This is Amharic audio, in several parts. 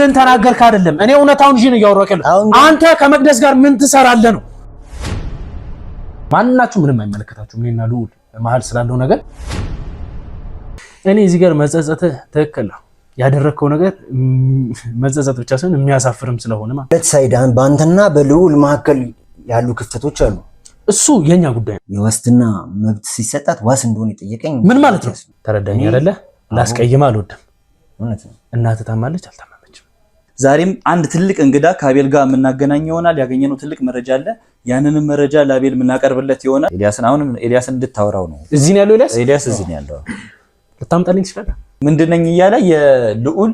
ልዑልን ተናገርክ አይደለም እኔ እውነታውን ይዤ ነው ያወራከለ አንተ ከመቅደስ ጋር ምን ትሰራለህ ነው ማንናችሁ ምንም አይመለከታችሁ ምንና ልዑል መሃል ስላለው ነገር እኔ እዚህ ጋር መጸጸተ ተከለ ያደረከው ነገር መጸጸት ብቻ ሳይሆን የሚያሳፍርም ስለሆነ ማለት ለሳይዳን ባንተና በልዑል መካከል ያሉ ክፍተቶች አሉ እሱ የኛ ጉዳይ የዋስትና መብት ሲሰጣት ዋስ እንደሆነ ይጠየቀኝ ምን ማለት ነው ተረዳኝ አይደለ ላስቀይም አልወድም እውነት ነው እናት ታማለች አልታመመችም ዛሬም አንድ ትልቅ እንግዳ ከአቤል ጋር የምናገናኝ ይሆናል ያገኘነው ትልቅ መረጃ አለ ያንንም መረጃ ለአቤል የምናቀርብለት ይሆናል ኤልያስን አሁንም ኤልያስን እንድታወራው ነው እዚህ ነው ያለው ኤልያስ እዚህ ነው ያለው ልታምጣልኝ ትችላለህ ምንድነኝ እያለ የልዑል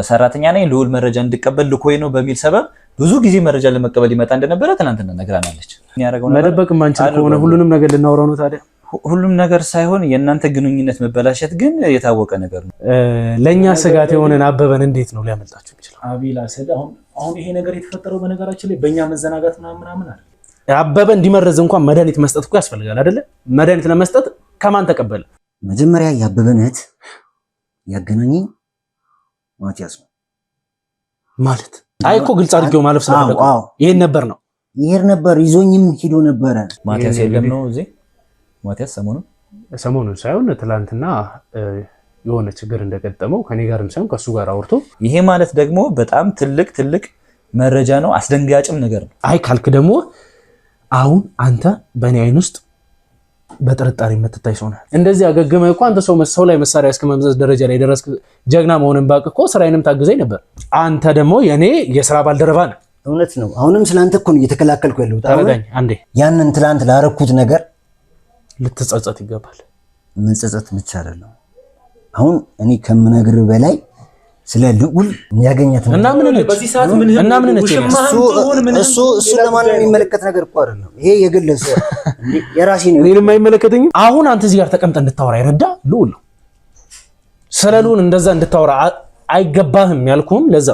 ሰራተኛ ነኝ ልዑል መረጃ እንድቀበል ልኮይ ነው በሚል ሰበብ ብዙ ጊዜ መረጃ ለመቀበል ይመጣ እንደነበረ ትናንትና ነግራናለች ያረጋው ነገር መደበቅ ማንችል ከሆነ ሁሉንም ነገር ልናወራው ነው ታዲያ ሁሉም ነገር ሳይሆን የእናንተ ግንኙነት መበላሸት ግን የታወቀ ነገር ነው ለኛ ስጋት የሆነን አበበን እንዴት ነው ሊያመልጣችሁ ይችላል አቤል አሰደ አሁን ይሄ ነገር የተፈጠረው በነገራችን ላይ በእኛ መዘናጋት ምናምን አይደል አበበ እንዲመረዝ እንኳን መድኃኒት መስጠት እኮ ያስፈልጋል አይደለ መድኃኒት ለመስጠት ከማን ተቀበለ መጀመሪያ ያበበነት ያገናኘኝ ማቲያስ ነው ማለት አይኮ ግልጽ አድርጌው ማለፍ ስለፈለኩ ይሄን ነበር ይዞኝም ሄዶ ነበር ማቲያስ የለም ነው እዚህ ማቲያስ ሰሞኑን ሳይሆን ትላንትና የሆነ ችግር እንደቀጠመው ከኔ ጋርም ሳይሆን ከሱ ጋር አውርቶ ይሄ ማለት ደግሞ በጣም ትልቅ መረጃ ነው አስደንጋጭም ነገር ነው አይ ካልክ ደግሞ አሁን አንተ በእኔ አይን ውስጥ በጥርጣሬ የምትታይ ሰው ነህ እንደዚህ አገገመ እኮ አንተ ሰው ላይ መሳሪያ እስከመምዘዝ ደረጃ ላይ ደረስክ ጀግና መሆንን ባቅ እኮ ስራዬንም ታግዘኝ ነበር አንተ ደግሞ የኔ የሥራ ባልደረባ ነህ እውነት ነው አሁንም ስላንተ እኮ ነው እየተከላከልኩ ያለው ታረጋኝ አንዴ ያንን ትላንት ላረኩት ነገር ልትጸጸት ይገባል መጸጸት ብቻ አይደለም አሁን እኔ ከምነግር በላይ ስለ ልዑል ያገኛት እና ምን ነው በዚህ ሰዓት ምን ነች እሱ ለማን የሚመለከት ነገር እኮ አይደለም ይሄ የግለሰ የራሴ ነው እኔን የማይመለከተኝ አሁን አንተ እዚህ ጋር ተቀምጠ እንድታወራ ይረዳ ልዑል ስለ ልዑል እንደዛ እንድታወራ አይገባህም ያልኩም ለዛ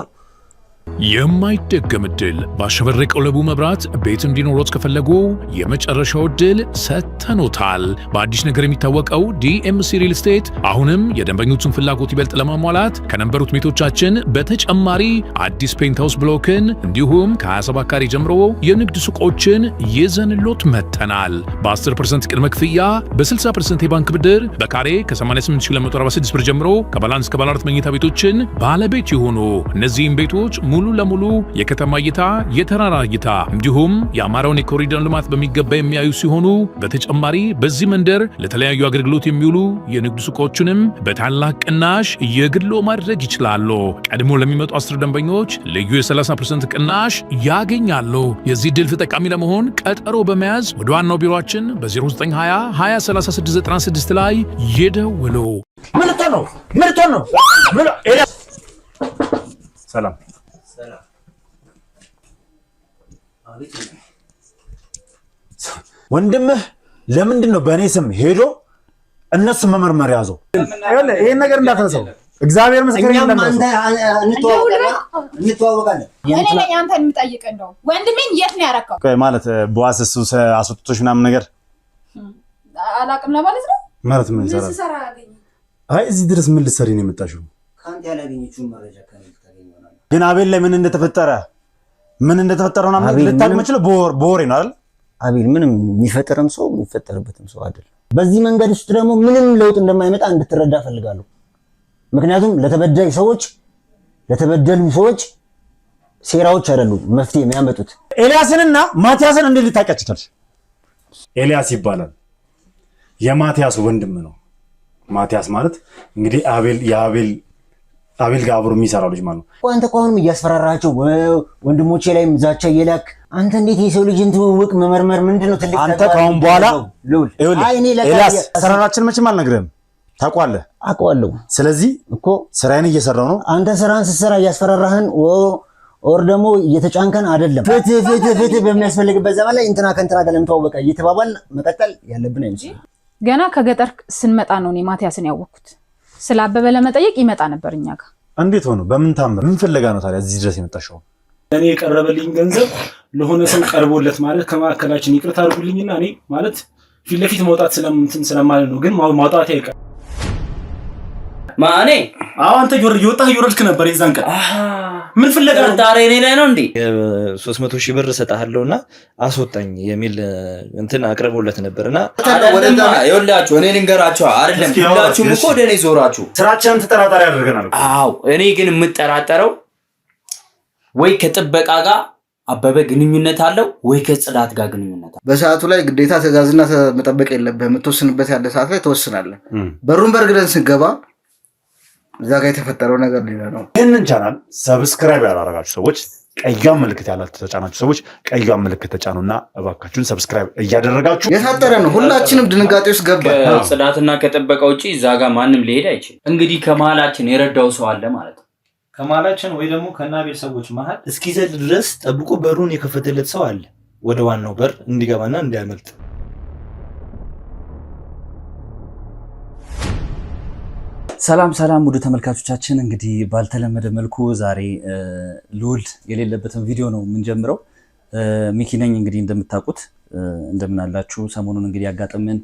የማይደገም ድል ባሸበረቀው ለቡ መብራት ቤት እንዲኖሮት ከፈለጉ የመጨረሻው ድል ሰተኖታል በአዲስ ነገር የሚታወቀው ዲኤምሲ ሪል ስቴት አሁንም የደንበኞችን ፍላጎት ይበልጥ ለማሟላት ከነበሩት ቤቶቻችን በተጨማሪ አዲስ ፔንትሃውስ ብሎክን እንዲሁም ከ27 ካሬ ጀምሮ የንግድ ሱቆችን ይዘንሎት መተናል በ10% ቅድመ ክፍያ በ60% የባንክ ብድር በካሬ ከ88246 ብር ጀምሮ ከባለ 1 እስከ ባለ 4 መኝታ ቤቶችን ባለቤት ይሆኑ እነዚህም ቤቶች ሙሉ ለሙሉ የከተማ እይታ የተራራ እይታ እንዲሁም የአማራውን የኮሪደር ልማት በሚገባ የሚያዩ ሲሆኑ በተጨማሪ በዚህ መንደር ለተለያዩ አገልግሎት የሚውሉ የንግድ ሱቆችንም በታላቅ ቅናሽ የግሎ ማድረግ ይችላሉ ቀድሞ ለሚመጡ 10 ደንበኞች ልዩ የ30% ቅናሽ ያገኛሉ የዚህ ድል ተጠቃሚ ለመሆን ቀጠሮ በመያዝ ወደ ዋናው ቢሮአችን በ0920 203696 ላይ ይደውሉ ምርቶ ነው ሰላም ወንድምህ ለምንድን ነው በእኔ ስም ሄዶ እነሱ መመርመር ያዘው ይሄን ነገር እንዳትረሳው እግዚአብሔር መስከረም እንተዋወቃለን እኔ ነኝ አንተን የምጠይቀው ነው ወንድሜን የት ነው ያረከው ቆይ ማለት በዋስ እሱ አስወጥቶሽ ምናምን ነገር አላቅም ለማለት ነው ማለት ምን ይሰራ አይ እዚህ ድረስ ምን ልትሰሪ ነው የመጣሽው ካንተ ያላገኘችው መረጃ ካገኘው ግን አቤል ላይ ምን እንደተፈጠረ ምናምን ልታውቅ የምችለው በወሬ ነው አይደል አቤል ምንም የሚፈጠርም ሰው የሚፈጠርበትም ሰው አይደለም በዚህ መንገድ ውስጥ ደግሞ ምንም ለውጥ እንደማይመጣ እንድትረዳ ፈልጋለሁ ምክንያቱም ለተበደሉ ሰዎች ሴራዎች አይደሉም መፍትሄ የሚያመጡት ኤልያስንና ማቲያስን እንዴት ልታውቂያቸው ቻልሽ ኤልያስ ይባላል የማቲያስ ወንድም ነው ማቲያስ ማለት እንግዲህ አቤል ጋር አብሮ የሚሰራው ልጅ ማለት ነው አንተ ቆንም እያስፈራራቸው ወንድሞቼ ላይ ዛቻ የላክ አንተ እንዴት የሰው ልጅ እንትውውቅ መመርመር ምንድነው ትልቅ አንተ ካሁን በኋላ ኤልያስ ሰራራችን መቼም አልነግርህም ታውቃለህ አውቃለሁ ስለዚህ እኮ ስራዬን እየሰራው ነው አንተ ስራን ስትሰራ እያስፈራራህን ኦር ደግሞ እየተጫንከን አይደለም ፍትህ በሚያስፈልግበት ዘመን ላይ እንትና ከእንትና ጋር ለምታወቀ እየተባባል መቀጠል ያለብን አይመስልም ገና ከገጠር ስንመጣ ነው እኔ ማቲያስን ያወቅኩት ስላበበ ለመጠየቅ ይመጣ ነበር እኛ ጋር እንዴት ሆኖ በምን ታምር ምን ፍለጋ ነው ታዲያ እዚህ ድረስ የመጣሽው እኔ የቀረበልኝ ገንዘብ ለሆነ ሰው ቀርቦለት ማለት ከማከላችን ይቅርታ አድርጉልኝና እኔ ማለት ፊት ለፊት መውጣት ስለማለት ነው ግን ማውጣት አይቀር ማኔ አንተ ይወጣህ ይወርድክ ነበር የዛን ቀን ምን ፍለጋ ነው? ጣሬ እኔ ላይ ነው እንዴ? 300,000 ብር እሰጥሃለሁና አስወጣኝ የሚል እንትን አቅርቦለት ነበርና ይኸውላችሁ እኔ ልንገራችሁ አይደለም ሁላችሁም እኮ ወደ እኔ ዞራችሁ ስራችንን ተጠራጣሪ አድርገናል። አዎ እኔ ግን የምጠራጠረው ወይ ከጥበቃ ጋር አበበ ግንኙነት አለው ወይ ከጽዳት ጋር ግንኙነት አለው። በሰዓቱ ላይ ግዴታ ትዕዛዝና መጠበቅ የለብህም። የምትወስንበት ያለ ሰዓት ላይ ትወስናለህ። በሩን በርግደን ስገባ እዛ ጋር የተፈጠረው ነገር ሌላ ነው። ይህንን ቻናል ሰብስክራይብ ያላረጋችሁ ሰዎች ቀዩን ምልክት ያላችሁ ተጫናችሁ ሰዎች ቀዩን ምልክት ተጫኑና እባካችሁን ሰብስክራይብ እያደረጋችሁ የታጠረ ነው። ሁላችንም ድንጋጤ ውስጥ ገባ። ከጽዳትና ከጥበቃ ውጪ እዛ ጋር ማንም ሊሄድ አይችልም። እንግዲህ ከመሀላችን የረዳው ሰው አለ ማለት ነው። ከመሀላችን ወይ ደግሞ ከናቤል ሰዎች መሀል እስኪዘል ድረስ ጠብቆ በሩን የከፈተለት ሰው አለ፣ ወደ ዋናው በር እንዲገባና እንዲያመልጥ። ሰላም ሰላም ውድ ተመልካቾቻችን፣ እንግዲህ ባልተለመደ መልኩ ዛሬ ልዑል የሌለበትን ቪዲዮ ነው የምንጀምረው። ሚኪ ነኝ። እንግዲህ እንደምታውቁት እንደምን አላችሁ? ሰሞኑን እንግዲህ ያጋጠመን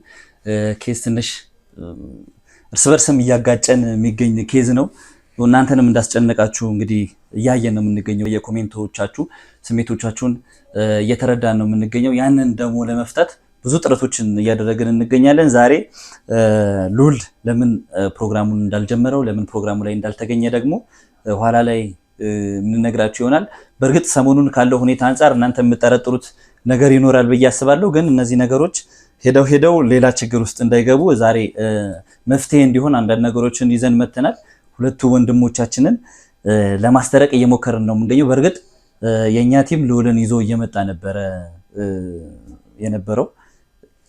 ኬዝ ትንሽ እርስ በርስም እያጋጨን የሚገኝ ኬዝ ነው። እናንተንም እንዳስጨነቃችሁ እንግዲህ እያየን ነው የምንገኘው። የኮሜንቶቻችሁ ስሜቶቻችሁን እየተረዳን ነው የምንገኘው። ያንን ደግሞ ለመፍታት ብዙ ጥረቶችን እያደረግን እንገኛለን። ዛሬ ልዑል ለምን ፕሮግራሙን እንዳልጀመረው ለምን ፕሮግራሙ ላይ እንዳልተገኘ ደግሞ ኋላ ላይ የምንነግራችሁ ይሆናል። በእርግጥ ሰሞኑን ካለው ሁኔታ አንጻር እናንተ የምጠረጥሩት ነገር ይኖራል ብዬ አስባለሁ። ግን እነዚህ ነገሮች ሄደው ሌላ ችግር ውስጥ እንዳይገቡ ዛሬ መፍትሄ እንዲሆን አንዳንድ ነገሮችን ይዘን መጥተናል። ሁለቱ ወንድሞቻችንን ለማስታረቅ እየሞከርን ነው የምንገኘው። በእርግጥ የኛ ቲም ልዑልን ይዞ እየመጣ ነበረ የነበረው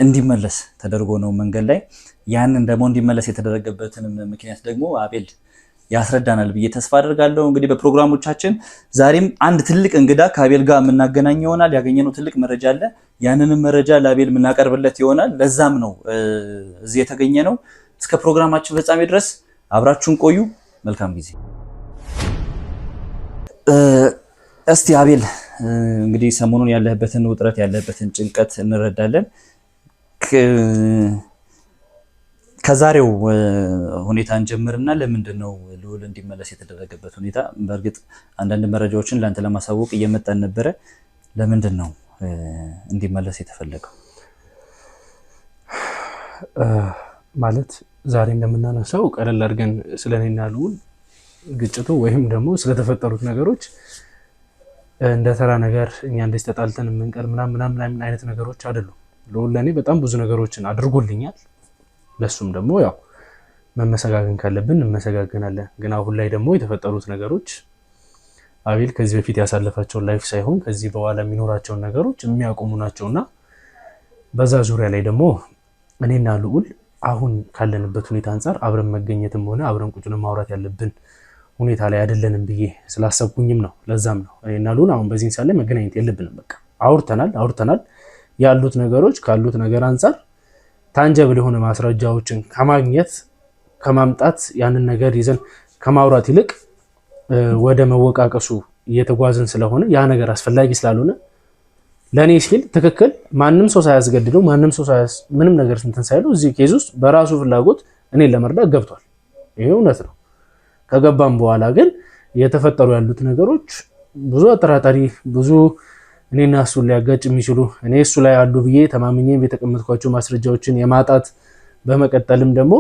እንዲመለስ ተደርጎ ነው መንገድ ላይ። ያንን ደግሞ እንዲመለስ የተደረገበትን ምክንያት ደግሞ አቤል ያስረዳናል ብዬ ተስፋ አደርጋለሁ። እንግዲህ በፕሮግራሞቻችን ዛሬም አንድ ትልቅ እንግዳ ከአቤል ጋር የምናገናኝ ይሆናል። ያገኘነው ትልቅ መረጃ አለ። ያንንም መረጃ ለአቤል የምናቀርብለት ይሆናል። ለዛም ነው እዚህ የተገኘ ነው። እስከ ፕሮግራማችን ፍጻሜ ድረስ አብራችሁን ቆዩ። መልካም ጊዜ። እስቲ አቤል እንግዲህ ሰሞኑን ያለህበትን ውጥረት ያለህበትን ጭንቀት እንረዳለን። ከዛሬው ሁኔታ እንጀምርና ለምንድን ነው ልዑል እንዲመለስ የተደረገበት ሁኔታ? በእርግጥ አንዳንድ መረጃዎችን ለአንተ ለማሳወቅ እየመጣን ነበረ። ለምንድን ነው እንዲመለስ የተፈለገው? ማለት ዛሬ እንደምናነሳው ቀለል አድርገን ስለኔና ልዑል ግጭቱ ወይም ደግሞ ስለተፈጠሩት ነገሮች እንደ ተራ ነገር እኛ እንደዚህ ተጣልተን የምንቀር ምናምን አይነት ነገሮች አይደሉም። ልዑል ለኔ በጣም ብዙ ነገሮችን አድርጎልኛል። ለሱም ደግሞ ያው መመሰጋገን ካለብን እንመሰጋገናለን። ግን አሁን ላይ ደግሞ የተፈጠሩት ነገሮች አቤል ከዚህ በፊት ያሳለፋቸውን ላይፍ ሳይሆን ከዚህ በኋላ የሚኖራቸውን ነገሮች የሚያቆሙ ናቸውና በዛ ዙሪያ ላይ ደግሞ እኔና ልዑል አሁን ካለንበት ሁኔታ አንጻር አብረን መገኘትም ሆነ አብረን ቁጭ ብለን ማውራት ያለብን ሁኔታ ላይ አይደለንም ብዬ ስላሰብኩኝም ነው። ለዛም ነው እኔና ልዑል አሁን በዚህ ሰዓት ላይ መገናኘት የለብንም። በቃ አውርተናል። ያሉት ነገሮች ካሉት ነገር አንጻር ታንጀብል የሆነ ማስረጃዎችን ከማግኘት ከማምጣት ያንን ነገር ይዘን ከማውራት ይልቅ ወደ መወቃቀሱ እየተጓዝን ስለሆነ ያ ነገር አስፈላጊ ስላልሆነ ለኔ ሲል ትክክል ማንም ሰው ሳያስገድደው ማንም ሰው ምንም ነገር እንትን ሳይለው እዚህ ኬዝ ውስጥ በራሱ ፍላጎት እኔን ለመርዳት ገብቷል። ይሄ እውነት ነው። ከገባም በኋላ ግን እየተፈጠሩ ያሉት ነገሮች ብዙ አጠራጣሪ ብዙ እኔና እሱን ሊያጋጭ የሚችሉ እኔ እሱ ላይ አሉ ብዬ ተማምኜ የተቀመጥኳቸው ማስረጃዎችን የማጣት በመቀጠልም ደግሞ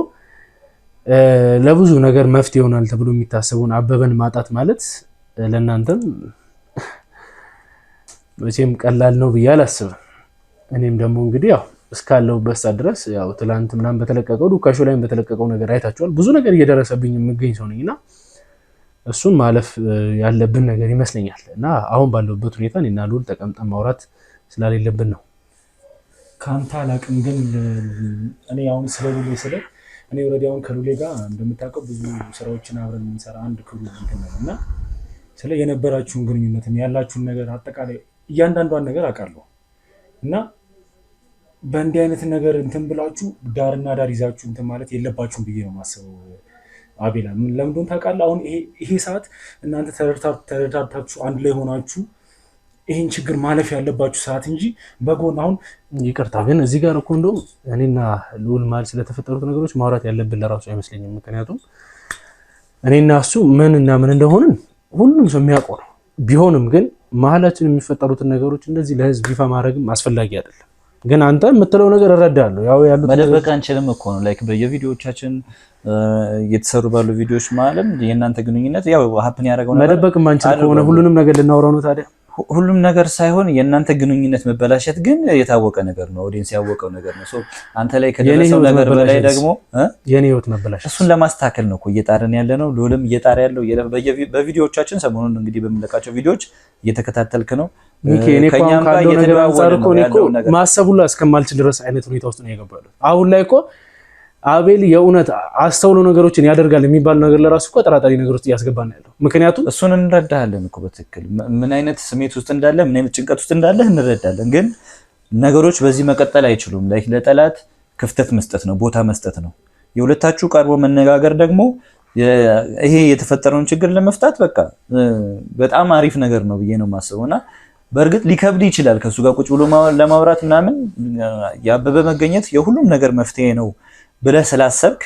ለብዙ ነገር መፍትሄ ይሆናል ተብሎ የሚታሰቡን አበበን ማጣት ማለት ለእናንተም መቼም ቀላል ነው ብዬ አላስብም። እኔም ደግሞ እንግዲህ ያው እስካለሁበት ሰዓት ድረስ ያው ትላንት ምናምን በተለቀቀው ዱካሾ ላይም በተለቀቀው ነገር አይታችኋል። ብዙ ነገር እየደረሰብኝ የምገኝ ሰው ነኝና እሱን ማለፍ ያለብን ነገር ይመስለኛል። እና አሁን ባለውበት ሁኔታ እኔና ልዑል ተቀምጠን ማውራት ስለሌለብን ነው። ካንተ አላቅም። ግን እኔ አሁን ስለ ልዑል እኔ ኦልሬዲ አሁን ከልዑል ጋር እንደምታውቀው ብዙ ስራዎችን አብረን የምንሰራ አንድ ክሩ እና ስለ የነበራችሁን ግንኙነት ያላችሁን ነገር አጠቃላይ እያንዳንዷን ነገር አውቃለሁ። እና በእንዲህ አይነት ነገር እንትን ብላችሁ ዳርና ዳር ይዛችሁ እንትን ማለት የለባችሁም ብዬ ነው የማስበው። አቤላ ለምን እንደሆነ ታውቃለህ? አሁን ይሄ ሰዓት እናንተ ተረዳድታችሁ አንድ ላይ ሆናችሁ ይሄን ችግር ማለፍ ያለባችሁ ሰዓት እንጂ በጎን አሁን ይቅርታ ግን እዚህ ጋር እኮ እንደውም እኔና ልዑል ማለት ስለተፈጠሩት ነገሮች ማውራት ያለብን ለራሱ አይመስለኝም። ምክንያቱም እኔና እሱ ምን እንደሆንን ሁሉም ሰው የሚያውቀው ነው። ቢሆንም ግን መሀላችን የሚፈጠሩትን ነገሮች እንደዚህ ለህዝብ ይፋ ማድረግም አስፈላጊ አይደለም። ግን አንተ የምትለው ነገር እረዳለሁ። ያው ያሉት መደበቅ አንችልም እኮ ነው። ላይክ በየቪዲዮዎቻችን እየተሰሩ ባሉ ቪዲዮዎች ማለት የእናንተ ግንኙነት ያው ሀፕን ያደረገው ነገር መደበቅ ማንችል ከሆነ ሁሉንም ነገር ልናወራው ነው ታዲያ? ሁሉም ነገር ሳይሆን የእናንተ ግንኙነት መበላሸት ግን የታወቀ ነገር ነው። ኦዲየንስ ያወቀው ነገር ነው። ሶ አንተ ላይ ከደረሰው ነገር በላይ ደግሞ የኔ ህይወት መበላሸት እሱን ለማስተካከል ነው እኮ እየጣርን ያለ ነው። ልዑልም እየጣረ ያለው በቪዲዮዎቻችን ሰሞኑን እንግዲህ በምንለቃቸው ቪዲዮዎች እየተከታተልክ ነው። ሚኪ እኔ እንኳን ካለው ነገር አንፃር እኮ እኔ እኮ ማሰቡላ እስከማልችል ድረስ አይነት ሁኔታ ውስጥ ነው የገባለው። አሁን ላይ እኮ አቤል የእውነት አስተውሎ ነገሮችን ያደርጋል የሚባል ነገር ለራሱ እኮ ጠራጣሪ ነገር ውስጥ እያስገባን ያለው። ምክንያቱም እሱን እንረዳለን እኮ በትክክል ምን አይነት ስሜት ውስጥ እንዳለ ምን አይነት ጭንቀት ውስጥ እንዳለ እንረዳለን። ግን ነገሮች በዚህ መቀጠል አይችሉም። ላይክ ለጠላት ክፍተት መስጠት ነው፣ ቦታ መስጠት ነው። የሁለታችሁ ቀርቦ መነጋገር ደግሞ ይሄ የተፈጠረውን ችግር ለመፍታት በቃ በጣም አሪፍ ነገር ነው ብዬ ነው የማስበውና በእርግጥ ሊከብድ ይችላል ከሱ ጋር ቁጭ ብሎ ለማውራት ምናምን የአበበ መገኘት የሁሉም ነገር መፍትሄ ነው ብለህ ስላሰብክ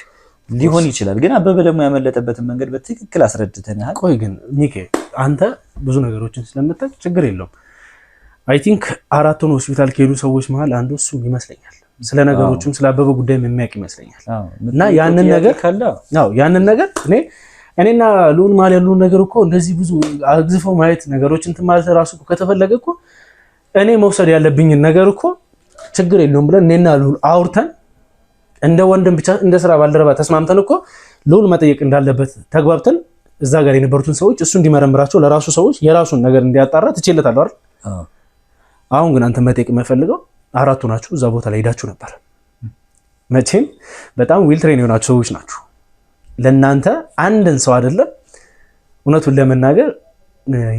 ሊሆን ይችላል። ግን አበበ ደግሞ ያመለጠበትን መንገድ በትክክል አስረድተናል። ቆይ ግን ሚኪ አንተ ብዙ ነገሮችን ስለምታውቅ ችግር የለውም። አይ ቲንክ አራቱን ሆስፒታል ከሄዱ ሰዎች መሀል አንዱ እሱም ይመስለኛል። ስለ ነገሮችም ስለ አበበ ጉዳይም የሚያውቅ ይመስለኛል። እና ያንን ነገር እኔና ልዑል ማለት ያሉን ነገር እኮ እንደዚህ ብዙ አግዝፈው ማየት ነገሮችን እንትን ማለት ራሱ ከተፈለገ እኮ እኔ መውሰድ ያለብኝን ነገር እኮ ችግር የለውም ብለን እኔና ልዑል አውርተን እንደ ወንድም ብቻ እንደ ስራ ባልደረባ ተስማምተን እኮ ልዑል መጠየቅ እንዳለበት ተግባብተን እዛ ጋር የነበሩትን ሰዎች እሱ እንዲመረምራቸው ለራሱ ሰዎች የራሱን ነገር እንዲያጣራ ትችላለህ አይደል? አሁን ግን አንተ መጠየቅ የምፈልገው አራቱ ናችሁ እዛ ቦታ ላይ ሄዳችሁ ነበር። መቼም በጣም ዊል ትሬን የሆናችሁ ሰዎች ናችሁ። ለእናንተ አንድን ሰው አይደለም እውነቱን ለመናገር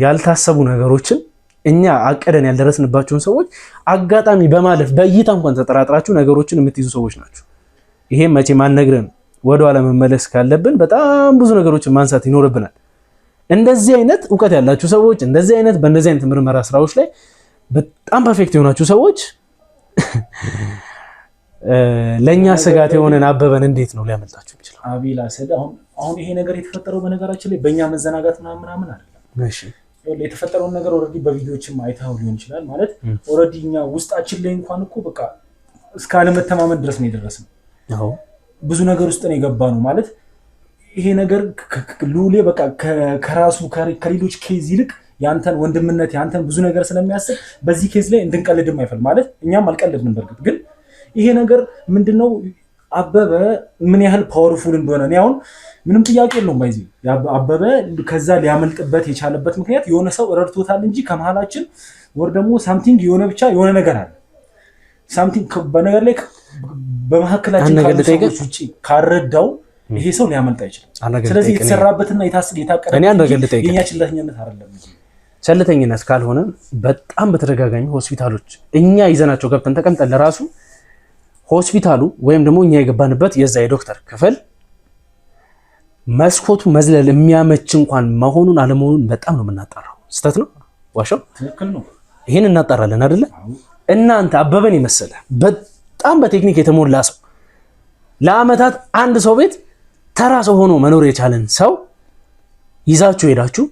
ያልታሰቡ ነገሮችን እኛ አቀደን ያልደረስንባቸውን ሰዎች አጋጣሚ በማለፍ በእይታ እንኳን ተጠራጥራችሁ ነገሮችን የምትይዙ ሰዎች ናችሁ። ይሄም መቼም አልነግረን ወደኋላ መመለስ ካለብን በጣም ብዙ ነገሮችን ማንሳት ይኖርብናል። እንደዚህ አይነት እውቀት ያላችሁ ሰዎች እንደዚህ አይነት በእንደዚህ አይነት ምርመራ ስራዎች ላይ በጣም ፐርፌክት የሆናችሁ ሰዎች ለኛ ስጋት የሆነን አበበን እንዴት ነው ሊያመልጣችሁ ይችላል? አቤል አሰደ አሁን ይሄ ነገር የተፈጠረው በነገራችን ላይ በእኛ መዘናጋት ምናምን አይደለም። እሺ የተፈጠረውን ነገር ኦልሬዲ በቪዲዮዎችም አይተው ሊሆን ይችላል። ማለት ኦልሬዲ እኛ ውስጣችን ላይ እንኳን እኮ በቃ እስከ አለመተማመን ድረስ ነው የደረስነው። አዎ ብዙ ነገር ውስጥ ነው የገባ ነው ማለት ይሄ ነገር ልዑሌ በቃ ከራሱ ከሌሎች ኬዝ ይልቅ ያንተን ወንድምነት ያንተን ብዙ ነገር ስለሚያስብ በዚህ ኬዝ ላይ እንድንቀልድም አይፈልም። ማለት እኛም አልቀልድንም። በርግጥ ግን ይሄ ነገር ምንድነው አበበ ምን ያህል ፓወርፉል እንደሆነ እኔ አሁን ምንም ጥያቄ የለውም። ባይዚ አበበ ከዛ ሊያመልጥበት የቻለበት ምክንያት የሆነ ሰው ረድቶታል እንጂ ከመሃላችን ወር ደግሞ ሳምቲንግ የሆነ ብቻ የሆነ ነገር አለ። ሳምቲንግ በነገር ላይ በመሐከላችን ካሉት ውጪ ካረዳው ይሄ ሰው ሊያመልጥ አይችልም። ስለዚህ የተሰራበትና የታቀደ የኛ ችለተኝነት አይደለም። ቸልተኝነት ካልሆነ በጣም በተደጋጋሚ ሆስፒታሎች እኛ ይዘናቸው ገብተን ተቀምጠን ለራሱ ሆስፒታሉ ወይም ደግሞ እኛ የገባንበት የዛ የዶክተር ክፍል መስኮቱ መዝለል የሚያመች እንኳን መሆኑን አለመሆኑን በጣም ነው የምናጣራው። ስተት ነው ዋሻው ትክክል ነው። ይሄን እናጣራለን አይደለ? እናንተ አበበን የመሰለ በጣም በቴክኒክ የተሞላ ሰው ለአመታት አንድ ሰው ቤት ተራ ሰው ሆኖ መኖር የቻለን ሰው ይዛችሁ ሄዳችሁ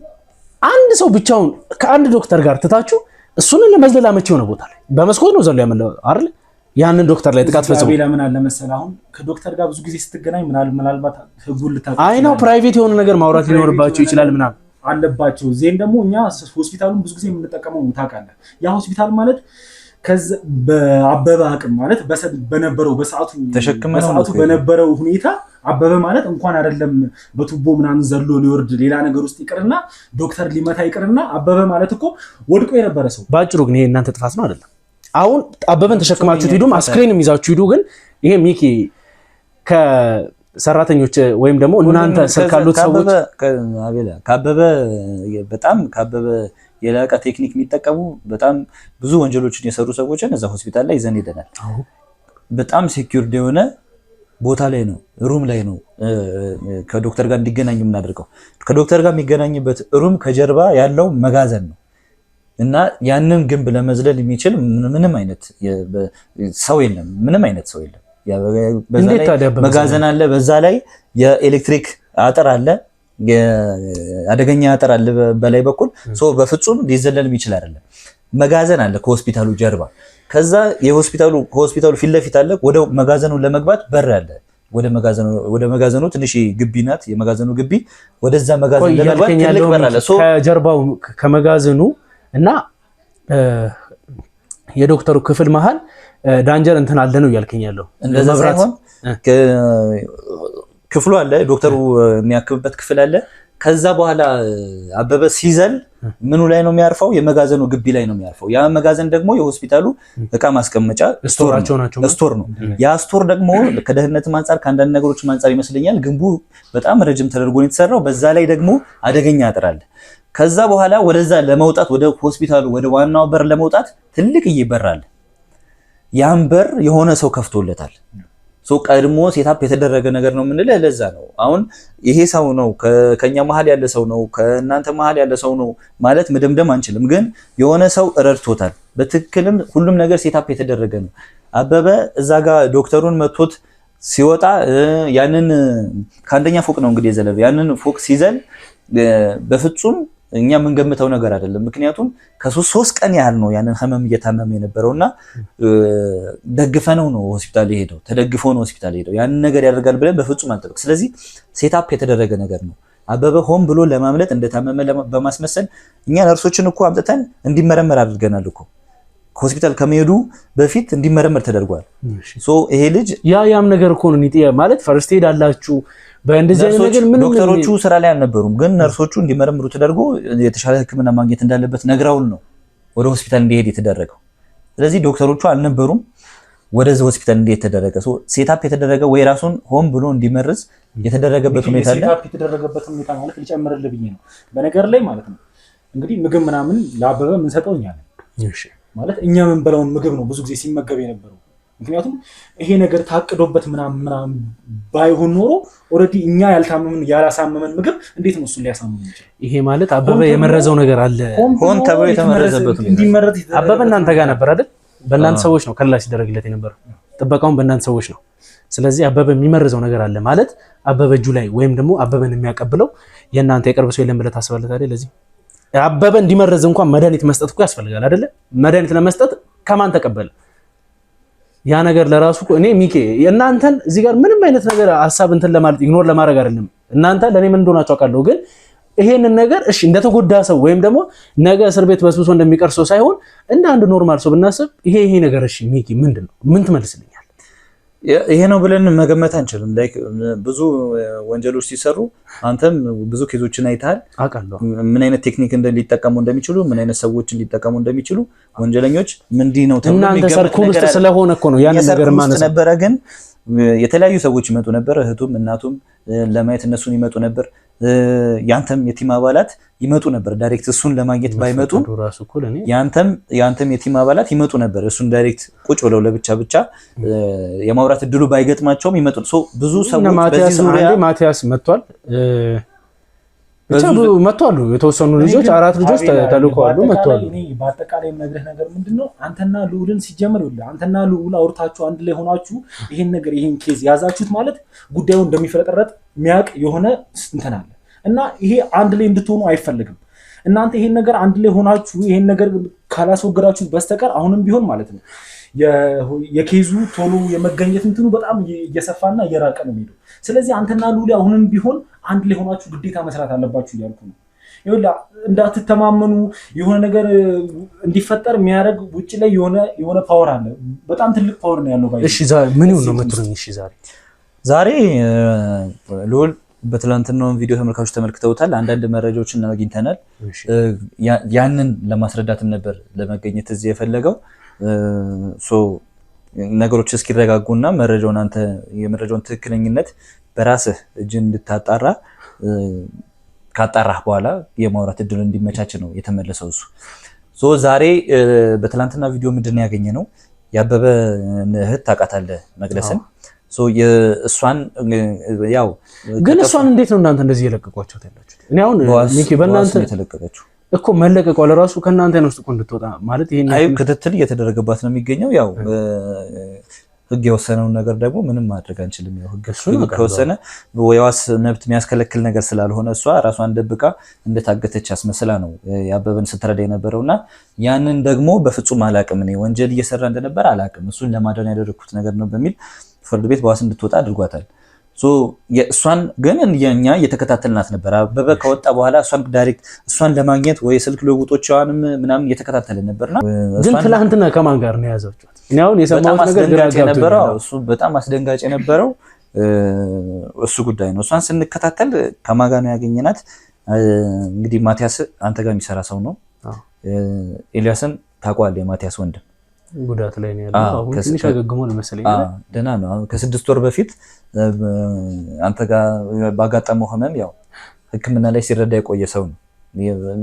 አንድ ሰው ብቻውን ከአንድ ዶክተር ጋር ትታችሁ እሱን ለመዝለል አመች የሆነ ቦታ ላይ በመስኮት ነው ዘሎ ያመለው አይደል? ያንን ዶክተር ላይ ጥቃት ፈጽሞ ሌላ ምን አለ መሰለህ፣ አሁን ከዶክተር ጋር ብዙ ጊዜ ስትገናኝ ምናልባት ህጉን ልታውቅ አይ ነው ፕራይቬት የሆነ ነገር ማውራት ሊኖርባቸው ይችላል ምናምን አለባቸው። ዜን ደግሞ እኛ ሆስፒታሉን ብዙ ጊዜ የምንጠቀመው ታውቃለህ፣ ያ ሆስፒታል ማለት ከዛ በአበበ አቅም ማለት በነበረው በሰዓቱ በነበረው ሁኔታ አበበ ማለት እንኳን አይደለም በቱቦ ምናምን ዘሎ ሊወርድ ሌላ ነገር ውስጥ ይቅርና ዶክተር ሊመታ ይቅርና አበበ ማለት እኮ ወድቆ የነበረ ሰው። ባጭሩ ግን ይሄ እናንተ ጥፋት ነው አይደለም? አሁን አበበን ተሸክማችሁት ሂዱ፣ አስክሬንም ይዛችሁ ሂዱ። ግን ይሄ ሚኪ ከሰራተኞች ወይም ደግሞ እናንተ ስልካሉት ሰዎች ከአበበ በጣም ከአበበ የላቀ ቴክኒክ የሚጠቀሙ በጣም ብዙ ወንጀሎችን የሰሩ ሰዎችን እዛ ሆስፒታል ላይ ይዘን ሄደናል። በጣም ሴኩርድ የሆነ ቦታ ላይ ነው፣ ሩም ላይ ነው ከዶክተር ጋር እንዲገናኝ የምናደርገው። ከዶክተር ጋር የሚገናኝበት ሩም ከጀርባ ያለው መጋዘን ነው እና ያንን ግንብ ለመዝለል የሚችል ምንም አይነት ሰው የለም፣ ምንም አይነት ሰው የለም። መጋዘን አለ፣ በዛ ላይ የኤሌክትሪክ አጥር አለ። አደገኛ አጥር አለ በላይ በኩል በፍጹም ሊዘለል የሚችል አይደለም። መጋዘን አለ ከሆስፒታሉ ጀርባ። ከዛ ከሆስፒታሉ ፊት ለፊት አለ ወደ መጋዘኑ ለመግባት በር አለ። ወደ መጋዘኑ ትንሽ ግቢ ናት። የመጋዘኑ ግቢ ወደዛ መጋዘን ለመግባት ትልቅ በር አለ። ከጀርባው ከመጋዘኑ እና የዶክተሩ ክፍል መሃል ዳንጀር እንትን አለ ነው እያልከኝ ያለው? እንደዛ ሳይሆን ክፍሉ አለ፣ ዶክተሩ የሚያክምበት ክፍል አለ። ከዛ በኋላ አበበ ሲዘል ምኑ ላይ ነው የሚያርፈው? የመጋዘኑ ግቢ ላይ ነው የሚያርፈው። ያ መጋዘን ደግሞ የሆስፒታሉ እቃ ማስቀመጫ ስቶር ነው። ያ ስቶር ደግሞ ከደህንነትም አንጻር ከአንዳንድ ነገሮችም አንጻር ይመስለኛል ግንቡ በጣም ረጅም ተደርጎ ነው የተሰራው። በዛ ላይ ደግሞ አደገኛ አጥር አለ። ከዛ በኋላ ወደዛ ለመውጣት ወደ ሆስፒታሉ ወደ ዋናው በር ለመውጣት ትልቅዬ በር አለ። ያን በር የሆነ ሰው ከፍቶለታል። ቀድሞ ሴታፕ የተደረገ ነገር ነው የምንለው ለዛ ነው። አሁን ይሄ ሰው ነው ከኛ መሀል ያለ ሰው ነው ከእናንተ መሀል ያለ ሰው ነው ማለት መደምደም አንችልም፣ ግን የሆነ ሰው ረድቶታል። በትክክልም ሁሉም ነገር ሴታፕ የተደረገ ነው። አበበ እዛ ጋር ዶክተሩን መቶት ሲወጣ ያንን ከአንደኛ ፎቅ ነው እንግዲህ የዘለለው። ያንን ፎቅ ሲዘል በፍጹም እኛ የምንገምተው ነገር አይደለም። ምክንያቱም ከ3 ቀን ያህል ነው ያንን ህመም እየታመመ የነበረውና ደግፈነው ነው ሆስፒታል የሄደው፣ ተደግፎ ነው ሆስፒታል የሄደው። ያንን ነገር ያደርጋል ብለን በፍጹም አንጠብቅ። ስለዚህ ሴታፕ የተደረገ ነገር ነው። አበበ ሆን ብሎ ለማምለጥ እንደታመመ በማስመሰል እኛ ነርሶችን እኮ አምጥተን እንዲመረመር አድርገናል እኮ። ሆስፒታል ከመሄዱ በፊት እንዲመረመር ተደርጓል። ይሄ ልጅ ያም ነገር እኮ ነው ማለት ፈርስት ኤድ አላችሁ በእንደዚህ አይነት ነገር ምንም ዶክተሮቹ ስራ ላይ አልነበሩም፣ ግን ነርሶቹ እንዲመረምሩ ተደርጎ የተሻለ ሕክምና ማግኘት እንዳለበት ነግራውን ነው ወደ ሆስፒታል እንዲሄድ የተደረገው። ስለዚህ ዶክተሮቹ አልነበሩም፣ ወደዚህ ሆስፒታል እንዲሄድ ተደረገ። ሴታፕ የተደረገ ወይ ራሱን ሆን ብሎ እንዲመርዝ የተደረገበት ሁኔታ አለ። ሴታፕ የተደረገበት ሁኔታ ማለት ልጨምርልህ ብዬ ነው በነገር ላይ ማለት ነው። እንግዲህ ምግብ ምናምን ለአበበ የምንሰጠው እኛ ነን ማለት እኛ የምንበላውን ምግብ ነው ብዙ ጊዜ ሲመገብ የነበረው። ምክንያቱም ይሄ ነገር ታቅዶበት ምናምን ባይሆን ኖሮ ኦልሬዲ እኛ ያላሳመመን ምግብ እንዴት ነው እሱን ሊያሳምም ይችላል? ይሄ ማለት አበበ የመረዘው ነገር አለ። ሆን ተብሎ የተመረዘበት እንዲመረዝ አበበ እናንተ ጋር ነበር አይደል? በእናንተ ሰዎች ነው ከለላ ሲደረግለት የነበረው። ጥበቃውን በእናንተ ሰዎች ነው። ስለዚህ አበበ የሚመረዘው ነገር አለ ማለት አበበ እጁ ላይ ወይም ደግሞ አበበን የሚያቀብለው የእናንተ የቅርብ ሰው የለም ብለህ ታስባለህ አይደል? ለዚህ አበበ እንዲመረዝ እንኳን መድኃኒት መስጠት እኮ ያስፈልጋል አይደለ? መድኃኒት ለመስጠት ከማን ተቀበለ? ያ ነገር ለራሱ እኔ ሚኬ እናንተን እዚህ ጋር ምንም አይነት ነገር ሐሳብ እንትን ለማለት ኢግኖር ለማድረግ አይደለም። እናንተ ለኔ ምን እንደሆናችሁ አውቃለሁ፣ ግን ይሄንን ነገር እሺ እንደተጎዳ ሰው ወይም ደግሞ ነገ እስር ቤት በስብሶ እንደሚቀር ሰው ሳይሆን እንደ አንድ ኖርማል ሰው ብናስብ ይሄ ነገር እሺ ሚኬ ምንድነው? ምን ትመልስልኛል? ይሄ ነው ብለን መገመት አንችልም። ላይክ ብዙ ወንጀሎች ሲሰሩ አንተም ብዙ ኬዞችን አይተሃል። አውቃለሁ ምን አይነት ቴክኒክ ሊጠቀሙ እንደሚችሉ፣ ምን አይነት ሰዎችን ሊጠቀሙ እንደሚችሉ ወንጀለኞች ምንድን ነው ተብሎ እናንተ ሰርኩል ውስጥ ስለሆነ እኮ ነው ያን ነገር ማለት ነበረ። ግን የተለያዩ ሰዎች ይመጡ ነበር፣ እህቱም እናቱም ለማየት እነሱን ይመጡ ነበር። ያንተም የቲም አባላት ይመጡ ነበር ዳይሬክት እሱን ለማግኘት ባይመጡ ያንተም የቲም አባላት ይመጡ ነበር እሱን ዳይሬክት ቁጭ ብለው ለብቻ የማውራት እድሉ ባይገጥማቸውም ይመጡ። ብዙ ሰዎች በዚህ ዙሪያ ማቲያስ መጥቷል፣ መጥቷሉ የተወሰኑ ልጆች 4 ልጆች ተልከዋሉ መጥቷሉ። እኔ በአጠቃላይ የምነግርህ ነገር ምንድነው አንተና ልዑልን ሲጀመር ይኸውልህ አንተና ልዑል አውርታችሁ አንድ ላይ ሆናችሁ ይሄን ኬዝ ያዛችሁት ማለት ጉዳዩ እንደሚፈረጠረጥ የሚያውቅ የሆነ እንትን አለ እና ይሄ አንድ ላይ እንድትሆኑ አይፈልግም። እናንተ ይሄን ነገር አንድ ላይ ሆናችሁ ይሄን ነገር ካላስወገዳችሁ በስተቀር አሁንም ቢሆን ማለት ነው የኬዙ ቶሎ የመገኘት እንትኑ በጣም እየሰፋና እየራቀ ነው የሚሄደው። ስለዚህ አንተና ልዑል አሁንም ቢሆን አንድ ላይ ሆናችሁ ግዴታ መስራት አለባችሁ እያልኩ ነው። ይኸውልህ እንዳትተማመኑ የሆነ ነገር እንዲፈጠር የሚያደርግ ውጭ ላይ የሆነ ፓወር አለ፣ በጣም ትልቅ ፓወር ነው ያለው። እሺ ምን ይሁን ነው የምትሉኝ? እሺ ዛሬ ልዑል በትላንትናው ቪዲዮ ተመልካቾች ተመልክተውታል። አንዳንድ መረጃዎችን አግኝተናል። ያንን ለማስረዳትም ነበር ለመገኘት እዚህ የፈለገው። ነገሮች እስኪረጋጉና የመረጃውን ትክክለኝነት በራስህ እጅ እንድታጣራ ካጣራህ በኋላ የማውራት እድል እንዲመቻች ነው የተመለሰው እሱ። ዛሬ በትላንትና ቪዲዮ ምንድን ነው ያገኘ ነው? የአበበ እህት ታውቃታለህ መቅደስን። እሷን ያው ግን እሷን እንዴት ነው እናንተ እንደዚህ የለቀቋቸው ታላችሁ? እኔ አሁን ሚኪ በእናንተ የተለቀቀችው እኮ መለቀቋ ለራሱ ከእናንተ ነው ውስጥ እንድትወጣ ማለት ይሄን ክትትል እየተደረገባት ነው የሚገኘው። ያው ህግ የወሰነውን ነገር ደግሞ ምንም ማድረግ አንችልም። ያው ህግ ከወሰነ የዋስ መብት የሚያስከለክል ነገር ስላልሆነ እሷ ራሷን ደብቃ እንደታገተች አስመስላ ነው የአበበን ስትረዳ የነበረውና ያንን ደግሞ በፍጹም አላቅም እኔ ወንጀል እየሰራ እንደነበር አላቅም፣ እሱን ለማዳን ያደረኩት ነገር ነው በሚል ፍርድ ቤት በዋስ እንድትወጣ አድርጓታል። እሷን ግን እኛ እየተከታተልናት ነበር። አበበ ከወጣ በኋላ እሷን ዳይሬክት እሷን ለማግኘት ወይ ስልክ ልውውጦቿንም ምናምን እየተከታተልን ነበርና ግን ትላንትና ከማን ጋር ነው ያዘችው? እኔ አሁን የሰማሁት ነገር ግራ ነበረው። እሱ በጣም አስደንጋጭ የነበረው እሱ ጉዳይ ነው። እሷን ስንከታተል ከማን ጋር ነው ያገኘናት? እንግዲህ ማቲያስ አንተ ጋር የሚሰራ ሰው ነው። ኤልያስን ታውቀዋለህ? የማቲያስ ወንድም ጉዳት ላይ ነው ያለው። አሁን ትንሽ አገግሟል መሰለኝ። ደህና ነው። ከ6 ወር በፊት አንተ ጋር ባጋጠመው ህመም ያው ሕክምና ላይ ሲረዳ የቆየ ሰው ነው።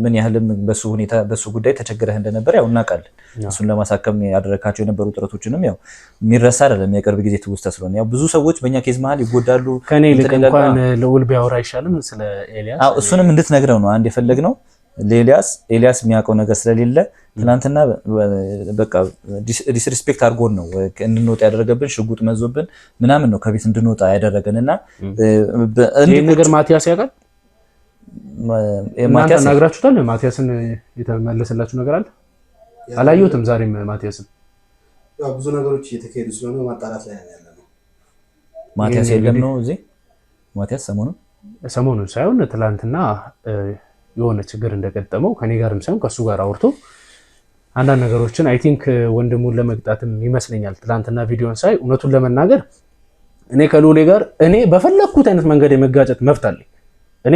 ምን ያህልም በሱ ሁኔታ በሱ ጉዳይ ተቸግረህ እንደነበር ያው እናውቃለን። እሱን ለማሳከም ያደረካቸው የነበሩ ጥረቶችንም ያው የሚረሳ አይደለም፣ የቅርብ ጊዜ ትውስታ ስለሆነ ያው ብዙ ሰዎች በእኛ ኬዝ መሀል ይጎዳሉ። ከኔ ልክ እንኳን ልዑል ቢያወራ አይሻልም ስለ ኤልያስ? እሱንም እንድትነግረው ነው አንድ የፈለግነው። ኤልያስ የሚያውቀው ነገር ስለሌለ ትናንትና በቃ ዲስሪስፔክት አድርጎን ነው እንድንወጣ ያደረገብን። ሽጉጥ መዞብን ምናምን ነው ከቤት እንድንወጣ ያደረገንና ይሄን ነገር ማቲያስ ያውቃል። ማቲያስ ነግራችሁታል? ማቲያስን የተመለሰላችሁ ነገር አለ? አላየሁትም ዛሬም ማቲያስን። ያው ብዙ ነገሮች እየተካሄዱ ስለሆነ ማጣራት ላይ ያለነው ማቲያስ የለም ነው እዚህ። ማቲያስ ሰሞኑን ሳይሆን ትላንትና የሆነ ችግር እንደገጠመው ከኔ ጋርም ሳይሆን ከሱ ጋር አውርቶ አንዳንድ ነገሮችን አይ ቲንክ ወንድሙን ለመቅጣትም ይመስለኛል። ትላንትና ቪዲዮን ሳይ እውነቱን ለመናገር እኔ ከሉሌ ጋር እኔ በፈለኩት አይነት መንገድ የመጋጨት መብት አለኝ። እኔ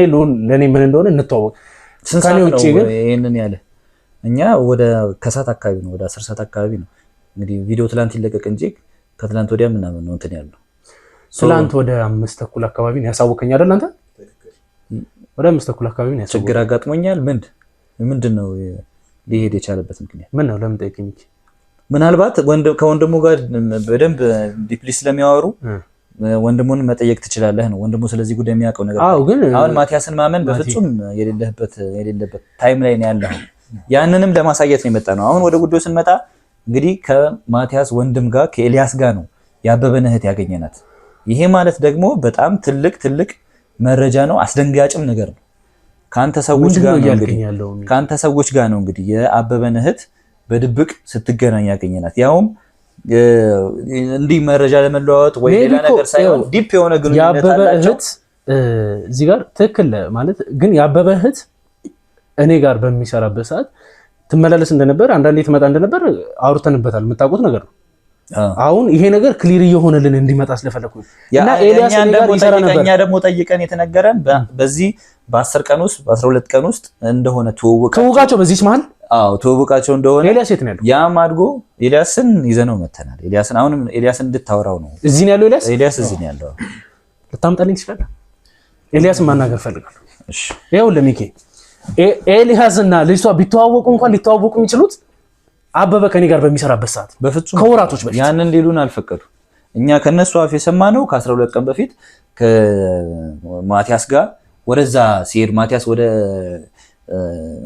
ለኔ ምን እንደሆነ እንተዋወቅ። ከኔ ውጪ ግን ይሄንን ያለ እኛ ወደ ከሰዓት አካባቢ ነው ወደ 10 ሰዓት አካባቢ ነው እንግዲህ ቪዲዮ ትላንት ይለቀቅ እንጂ ከትላንት ወዲያ ምናምን ነው እንትን ያለው። ትላንት ወደ 5 ተኩል አካባቢ ነው ያሳወቀኝ አይደል? አንተ ወደ 5 ተኩል አካባቢ ነው ያሳወቀኝ። ችግር አጋጥሞኛል። ምንድነው ሊሄድ የቻለበት ምክንያት ምን ነው? ለምን ጠይቀኝ። ምናልባት ከወንድሙ ጋር በደንብ ዲፕሊ ስለሚያወሩ ወንድሙን መጠየቅ ትችላለህ ነው። ወንድሙ ስለዚህ ጉዳይ የሚያውቀው ነገር አሁን ማቲያስን ማመን በፍጹም የሌለበት ታይም ላይ ነው ያለው። ያንንም ለማሳየት ነው የመጣ ነው። አሁን ወደ ጉዳዩ ስንመጣ እንግዲህ ከማቲያስ ወንድም ጋር ከኤልያስ ጋር ነው የአበበን እህት ያገኘናት። ይሄ ማለት ደግሞ በጣም ትልቅ መረጃ ነው፣ አስደንጋጭም ነገር ነው። ካንተ ሰዎች ጋር ነው እንግዲህ የአበበን እህት በድብቅ ስትገናኝ ያገኘናት። ያውም እንዲህ መረጃ ለመለዋወጥ ወይ ሌላ ነገር ሳይሆን ዲፕ የሆነ ግንኙነት አላቸው። እዚህ ጋር ትክክል ማለት ግን የአበበ እህት እኔ ጋር በሚሰራበት ሰዓት ትመላለስ እንደነበር አንዳንዴ ትመጣ እንደነበር አውርተንበታል። የምታውቁት ነገር ነው። አሁን ይሄ ነገር ክሊር እየሆነልን እንዲመጣ ስለፈለኩ እና ኤልያስ እኛ ደግሞ ጠይቀን የተነገረን በዚህ በ10 ቀን ውስጥ በ12 ቀን ውስጥ እንደሆነ ትውውቃቸው በዚህ መሀል ትውውቃቸው እንደሆነ ኤልያስ የት ነው ያለው? ያም አድጎ ኤልያስን ይዘነው መተናል። ኤልያስን እንድታወራው ነው። እዚህ ነው ያለው ኤልያስ እዚህ ነው ያለው። ልታምጣልኝ ትችላለህ? ኤልያስን ማናገር ፈልጋለሁ። እሺ ይኸውልህ ለሚኬ ኤልያስና ልጅቷ ቢተዋወቁ እንኳን ሊተዋወቁ የሚችሉት አበበ ከኔ ጋር በሚሰራበት ሰዓት በፍጹም ከወራቶች በፊት ያንን ሊሉን አልፈቀዱ። እኛ ከነሱ አፍ የሰማነው ከ12 ቀን በፊት ከማቲያስ ጋር ወደዛ ሲሄድ ማቲያስ ወደ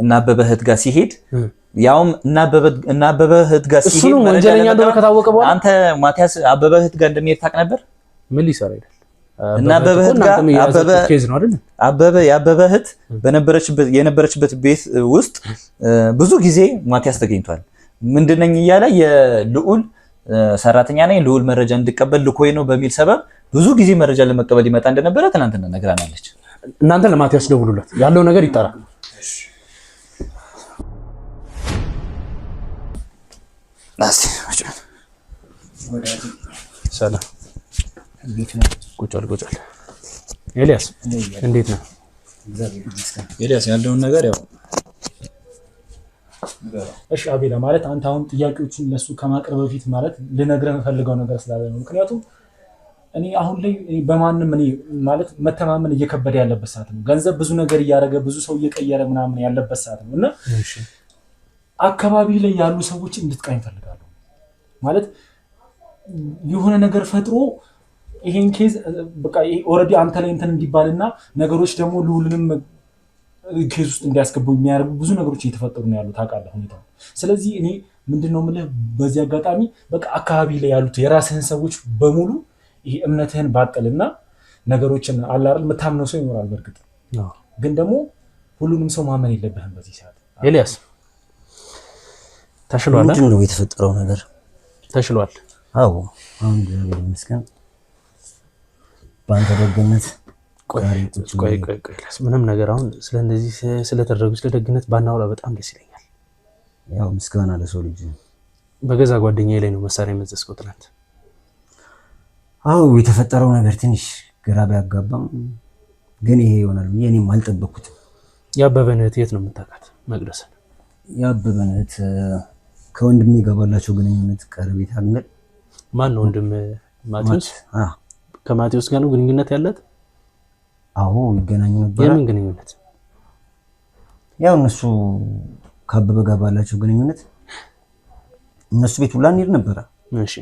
እናበበ እህት ጋር ሲሄድ ያውም እናበበ እህት ጋር ሲሄድ ወንጀለኛ እንደሆነ ከታወቀ በኋላ አንተ ማቲያስ አበበ እህት ጋር እንደሚሄድ ታውቅ ነበር? ምን ሊሰራ ይላል? እናበበ እህት ጋር የአበበ እህት የነበረችበት ቤት ውስጥ ብዙ ጊዜ ማቲያስ ተገኝቷል። ምንድነኝ እያለ የልዑል ሰራተኛ ነኝ ልዑል መረጃ እንድቀበል ልኮይ ነው በሚል ሰበብ ብዙ ጊዜ መረጃ ለመቀበል ይመጣ እንደነበረ ትናንትና ነግራናለች። እናንተ ለማቲያስ ደውሉለት፣ ያለው ነገር ይጣራ። ሰላም ቁጭ በል ኤልያስ፣ እንዴት ነህ? ኤልያስ ያለውን ነገር ያው እሺ አቤላ፣ ማለት አንተ አሁን ጥያቄዎችን ለሱ ከማቅረብ በፊት ማለት ልነግርህ የምፈልገው ነገር ስላለ ነው። ምክንያቱም እኔ አሁን ላይ በማንም እኔ ማለት መተማመን እየከበደ ያለበት ሰዓት ነው። ገንዘብ ብዙ ነገር እያደረገ ብዙ ሰው እየቀየረ ምናምን ያለበት ሰዓት ነው እና አካባቢ ላይ ያሉ ሰዎችን እንድትቃኝ እፈልጋለሁ። ማለት የሆነ ነገር ፈጥሮ ይሄን ኬዝ በቃ ኦልሬዲ አንተ ላይ እንትን እንዲባልና ነገሮች ደግሞ ልዑልንም ኬዝ ውስጥ እንዲያስገቡ የሚያደርጉ ብዙ ነገሮች እየተፈጠሩ ነው ያሉት፣ ታውቃለህ ሁኔታው። ስለዚህ እኔ ምንድነው የምልህ በዚህ አጋጣሚ በቃ አካባቢ ላይ ያሉት የራስህን ሰዎች በሙሉ ይሄ እምነትህን ባጠልና ነገሮችን አላርል የምታምነው ሰው ይኖራል። በእርግጥ ግን ደግሞ ሁሉንም ሰው ማመን የለብህም በዚህ ሰዓት። ኤልያስ ተሽሏል። ምንድን ነው የተፈጠረው ነገር? ተሽሏል። አዎ አሁን ይመስገን ባንተ ደግነት። ቆይ ምንም ነገር አሁን ስለዚህ ስለተደረጉ ስለደግነት ባናወራ በጣም ደስ ይለኛል። ያው ምስጋና ለሰው ልጅ። በገዛ ጓደኛዬ ላይ ነው መሳሪያ የመዘዝከው ትናንት። አዎ የተፈጠረው ነገር ትንሽ ግራ ቢያጋባም ግን ይሄ ይሆናል ብዬ እኔም አልጠበኩትም። የአበበን እህት የት ነው የምታውቃት? መቅደስን። የአበበን እህት ከወንድሜ ጋር ባላቸው ግንኙነት ቀረቤት አግኘል። ማን ነው ወንድም? ማቴዎስ። ከማቴዎስ ጋር ነው ግንኙነት ያላት? አዎ ይገናኙ ነበር። የምን ግንኙነት? ያው እነሱ ከአበበ ጋር ባላቸው ግንኙነት እነሱ ቤት ሁላ እንሄድ ነበረ። እሺ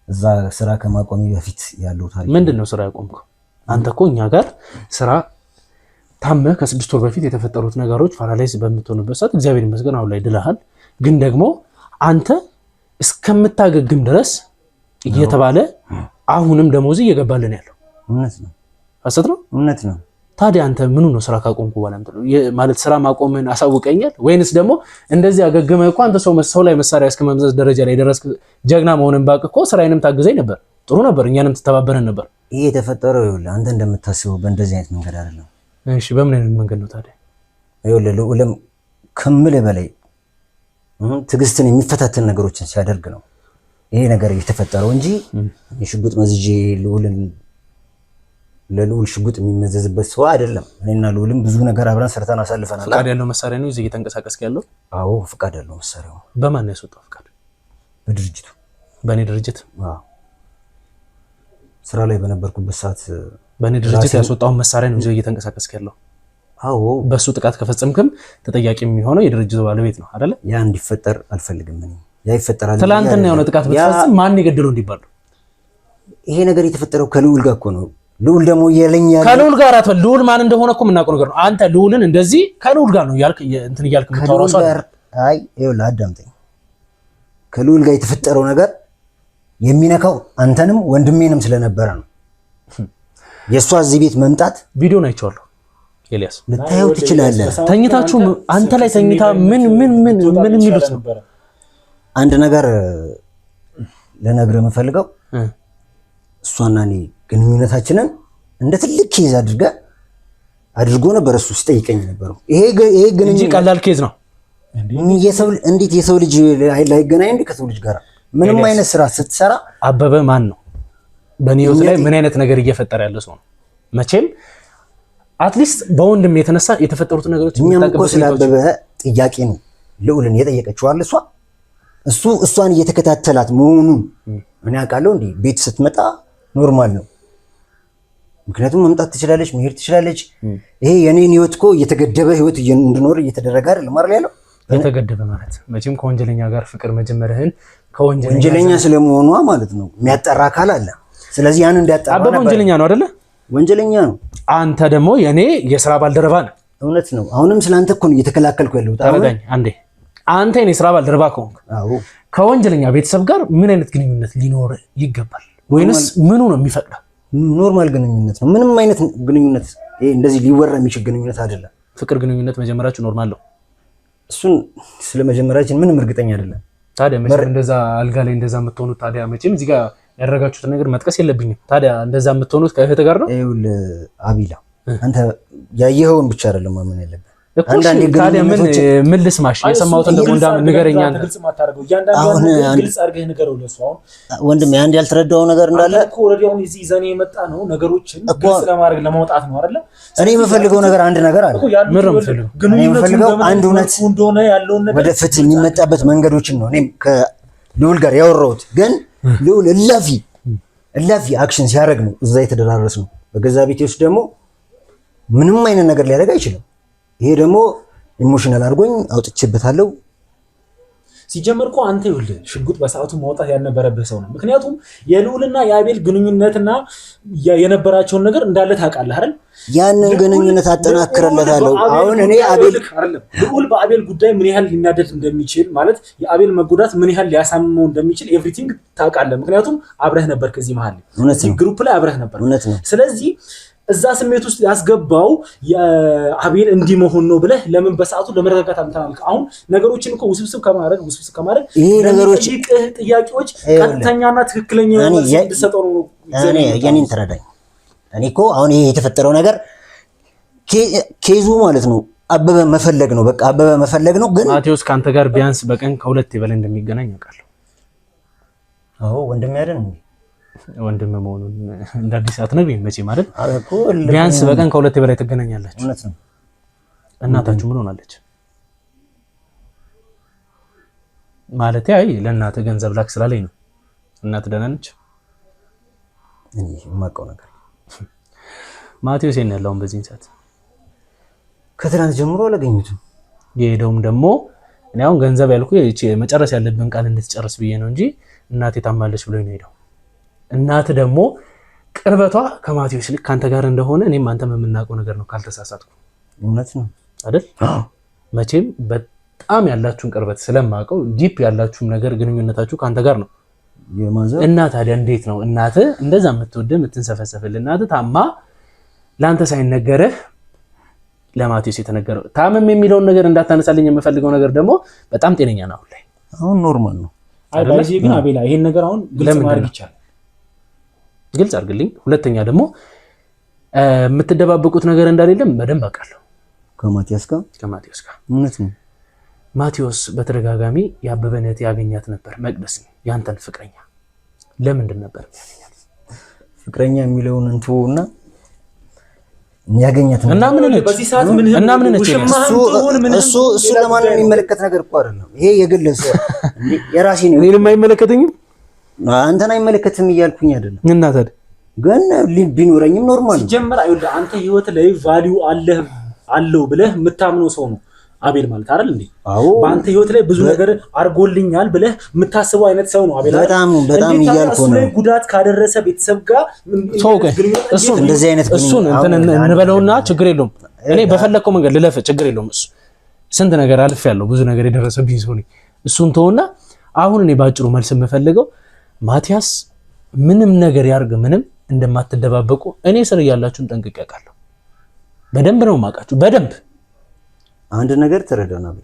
እዛ ስራ ከማቆሚ በፊት ያለው ታሪክ ምንድን ነው? ስራ ያቆምከው አንተ እኮ እኛ ጋር ስራ ታመህ ከ6 ወር በፊት የተፈጠሩት ነገሮች ፓራላይዝ በምትሆንበት ሰዓት እግዚአብሔር ይመስገን አሁን ላይ ድለሃል። ግን ደግሞ አንተ እስከምታገግም ድረስ እየተባለ አሁንም ደሞዝ እየገባልን ያለው እውነት ነው። ሐሰት ነው? እውነት ነው። ታዲያ አንተ ምኑ ነው ስራ ካቆምኩ በኋላ ማለት ስራ ማቆምን አሳውቀኛል? ወይንስ ደግሞ እንደዚህ አገግመህ እኮ አንተ ሰው ላይ መሳሪያ እስከመምዘዝ ደረጃ ላይ ደረስክ ጀግና መሆንን ባቅ እኮ ስራዬንም ታግዘኝ ነበር። ጥሩ ነበር፣ እኛንም ትተባበረን ነበር። ይሄ የተፈጠረው ይኸውልህ አንተ እንደምታስበው በእንደዚህ አይነት መንገድ አይደለም። እሺ በምን አይነት መንገድ ነው ታዲያ? ይኸውልህ ልዑልም ከምልህ በላይ ትዕግስትን የሚፈታተን ነገሮችን ሲያደርግ ነው ይሄ ነገር የተፈጠረው እንጂ የሽጉጥ መዝጄ ለልዑል ሽጉጥ የሚመዘዝበት ሰው አይደለም። እኔና ልዑልም ብዙ ነገር አብረን ሰርተን አሳልፈናል። ፍቃድ ያለው መሳሪያ ነው እዚህ እየተንቀሳቀስክ ያለው? አዎ ፍቃድ ያለው መሳሪያው። በማን ነው ያስወጣው ፍቃድ? በድርጅቱ። በእኔ ድርጅት? አዎ ስራ ላይ በነበርኩበት ሰዓት በእኔ ድርጅት ያስወጣውን መሳሪያ ነው እዚህ እየተንቀሳቀስክ ያለው? አዎ በሱ ጥቃት ከፈጸምክም ተጠያቂ የሚሆነው የድርጅቱ ባለቤት ነው አይደለ? ያ እንዲፈጠር አልፈልግም። ያ ይፈጠራል። ትላንትና የሆነ ጥቃት ብትፈጽም ማን ይገድለው እንዲባሉ? ይሄ ነገር የተፈጠረው ከልዑል ጋር እኮ ነው። ልዑል ደግሞ የለኛ ከልዑል ጋር አትበል። ልዑል ማን እንደሆነ እኮ የምናውቀው ነገር ነው። አንተ ልዑልን እንደዚህ ከልዑል ጋር ነው ያልክ እንትን እያልክ የምታወራው ሰው አይደል? አይ ይኸውልህ አዳምጠኝ። ከልዑል ጋር የተፈጠረው ነገር የሚነካው አንተንም ወንድሜንም ስለነበረ ነው። የእሷ እዚህ ቤት መምጣት ቪዲዮን አይቼዋለሁ ኤልያስ፣ ልታየው ትችላለህ። ተኝታችሁ አንተ ላይ ተኝታ ምን የሚሉት ነው? አንድ ነገር ልነግርህ የምፈልገው እሷና እኔ ግንኙነታችንን እንደ ትልቅ ኬዝ አድርጎ ነበር እሱ ሲጠይቀኝ ነበረው። ይሄ እንጂ ቀላል ኬዝ ነው። እንዴት የሰው ልጅ ላይገናኝ እንዴ ከሰው ልጅ ጋር ምንም አይነት ስራ ስትሰራ? አበበ ማን ነው? በእኔ ህይወት ላይ ምን አይነት ነገር እየፈጠረ ያለ ሰው ነው? መቼም አትሊስት በወንድም የተነሳ የተፈጠሩት ነገሮች እኛም እኮ ስለ አበበ ጥያቄ ነው ልዑልን የጠየቀችዋል እሱ እሷን እየተከታተላት መሆኑን እኔ አውቃለሁ። እንዴ ቤት ስትመጣ ኖርማል ነው፣ ምክንያቱም መምጣት ትችላለች፣ መሄድ ትችላለች። ይሄ የኔን ህይወት እኮ እየተገደበ ህይወት እንድኖር እየተደረገ አይደለም አይደል ያለው? የተገደበ ማለት መቼም ከወንጀለኛ ጋር ፍቅር መጀመርህን ወንጀለኛ ስለመሆኗ ማለት ነው የሚያጠራ አካል አለ። ስለዚህ ያን እንዲያጠራ አበበ ወንጀለኛ ነው አይደለ? ወንጀለኛ ነው። አንተ ደግሞ የኔ የስራ ባልደረባ ነህ። እውነት ነው። አሁንም ስለአንተ እኮ ነው እየተከላከልኩ ያለሁት። ተረዳኝ አንዴ። አንተ የኔ ስራ ባልደረባ ከሆንክ ከወንጀለኛ ቤተሰብ ጋር ምን አይነት ግንኙነት ሊኖር ይገባል? ወይንስ ምኑ ነው የሚፈቅደው? ኖርማል ግንኙነት ነው። ምንም አይነት ግንኙነት እንደዚህ ሊወራ የሚችል ግንኙነት አይደለም። ፍቅር ግንኙነት መጀመራችሁ ኖርማል ነው። እሱን ስለመጀመራችን ምንም እርግጠኛ አይደለም። ታዲያ መቼም እንደዛ አልጋ ላይ እንደዛ የምትሆኑት ታዲያ መቼም እዚህ ጋር ያደረጋችሁትን ነገር መጥቀስ የለብኝም። ታዲያ እንደዛ የምትሆኑት ከእህት ጋር ነው? ይኸውልህ አቢላ፣ አንተ ያየኸውን ብቻ አይደለም ማመን ያለብህ። ታዲያ ምን ልስማሽ? የሰማሁትን ደግሞ ንገረኝ። ወንድሜ አንድ ያልተረዳው ነገር እንዳለ እኔ የምፈልገው ነገር አንድ ነገር አለ። እኔ የምፈልገው አንድ እውነት ወደ ፍትህ የሚመጣበት መንገዶችን ነው። እኔም ከልዑል ጋር ያወራሁት ግን ልዑል እላፊ አክሽን ሲያደርግ ነው እዛ የተደራረስ ነው። በገዛ ቤቴ ውስጥ ደግሞ ምንም አይነት ነገር ሊያደርግ አይችልም። ይሄ ደግሞ ኢሞሽናል አድርጎኝ አውጥቼበታለሁ። ሲጀመር እኮ አንተ ይኸውልህ ሽጉጥ በሰዓቱ ማውጣት ያልነበረብህ ሰው ነው። ምክንያቱም የልዑልና የአቤል ግንኙነትና የነበራቸውን ነገር እንዳለ ታውቃለህ አይደል? ያንን ግንኙነት አጠናክረለታለሁ። አሁን እኔ አቤል ልዑል በአቤል ጉዳይ ምን ያህል ሊናደድ እንደሚችል ማለት የአቤል መጎዳት ምን ያህል ሊያሳምመው እንደሚችል ኤቭሪቲንግ ታውቃለህ። ምክንያቱም አብረህ ነበር ከዚህ መሀል እዚህ ግሩፕ ላይ አብረህ ነበር። ስለዚህ እዛ ስሜት ውስጥ ያስገባው የአቤል እንዲህ መሆን ነው ብለህ ለምን በሰዓቱ ለመረጋጋት አምጣልክ? አሁን ነገሮችን እኮ ውስብስብ ከማድረግ ይሄ ነገሮች ጥያቄዎች ቀጥተኛና ትክክለኛ እንድትሰጠው ነው። የኔን ተረዳኝ። እኔ እኮ አሁን ይሄ የተፈጠረው ነገር ኬዙ ማለት ነው አበበ መፈለግ ነው። በቃ አበበ መፈለግ ነው። ግን ማቴዎስ ካንተ ጋር ቢያንስ በቀን ከሁለት በላይ እንደሚገናኝ አውቃለሁ። አዎ ወንድም ያደን እንዴ ወንድም መሆኑን እንደ አዲስ አትነግሪኝ መቼ ማለት ቢያንስ በቀን ከሁለት በላይ ትገናኛላችሁ። እውነት ነው። እናታችሁ ምን ሆናለች ማለት? አይ ለእናትህ ገንዘብ ላክ ስላለኝ ነው። እናት ደህና ነች? እኔ የማውቀው ነገር ማቴዎስ የኔ ያለውን በዚህ ሰዓት ከትናንት ጀምሮ አላገኙትም። የሄደውም ደግሞ እኔ አሁን ገንዘብ ያልኩ እቺ መጨረስ ያለብን ቃል እንድትጨርስ ብዬ ነው እንጂ እናቴ ታማለች ብሎ ነው ሄደው። እናት ደግሞ ቅርበቷ ከማቴዎስ ልክ ካንተ ጋር እንደሆነ እኔም አንተም የምናውቀው ነገር ነው ካልተሳሳትኩ። እውነት ነው አይደል? መቼም በጣም ያላችሁን ቅርበት ስለማውቀው ዲፕ ያላችሁም ነገር ግንኙነታችሁ ካንተ ጋር ነው። እና ታዲያ እንዴት ነው እናት እንደዛ የምትወደው የምትንሰፈሰፍልህ እናት ታማ ላንተ ሳይነገርህ ለማቴዎስ የተነገረው? ታመም የሚለውን ነገር እንዳታነሳልኝ የምፈልገው ነገር ደግሞ በጣም ጤነኛ ነው አሁን ላይ። አሁን ኖርማል ነው። አይ ባይዜ ግን አቤላ ይሄን ነገር አሁን ግልጽ ማድረግ ይቻላል። ግልጽ አድርግልኝ። ሁለተኛ ደግሞ የምትደባበቁት ነገር እንዳሌለም በደንብ አውቃለሁ ከማቴዎስ ጋር። እውነት ነው። ማቴዎስ በተደጋጋሚ ያበበነት ያገኛት ነበር መቅደስ ያንተን ፍቅረኛ። ለምንድን ነበር ያገኛት? ፍቅረኛ የሚለውን እንትውና ያገኛት እና ምን ነች? በዚህ ሰዓት ምን እና ምን ነች? እሱ ለማንም የሚመለከት ነገር እኮ አይደለም። ይሄ የግል ሰው የራሴ ነው። እኔንም አይመለከተኝም አንተን አይመለከትም እያልኩኝ አይደለም። እና ታዲያ ግን ቢኖረኝም ኖርማል ነው። ሲጀመር አይወልዳ አንተ ህይወት ላይ ቫልዩ አለው ብለህ የምታምነው ሰው ነው አቤል ማለት አይደል እንዴ? በአንተ ህይወት ላይ ብዙ ነገር አርጎልኛል ብለህ የምታስበው አይነት ሰው ነው አቤል። በጣም እያልኩ ነው። ላይ ጉዳት ካደረሰ ቤተሰብ ጋር እሱ እንደዚህ አይነት እሱን እንበለውና ችግር የለውም። እኔ በፈለከው መንገድ ልለፍ ችግር የለውም። እሱ ስንት ነገር አልፌያለሁ፣ ብዙ ነገር የደረሰብኝ ሰው ነኝ። እሱን ተውና አሁን እኔ ባጭሩ መልስ የምፈልገው ማቲያስ ምንም ነገር ያርግ ምንም እንደማትደባበቁ እኔ ስር ያላችሁን ጠንቅቄ አውቃለሁ። በደንብ ነው የማውቃችሁ በደንብ። አንድ ነገር ተረዳናል።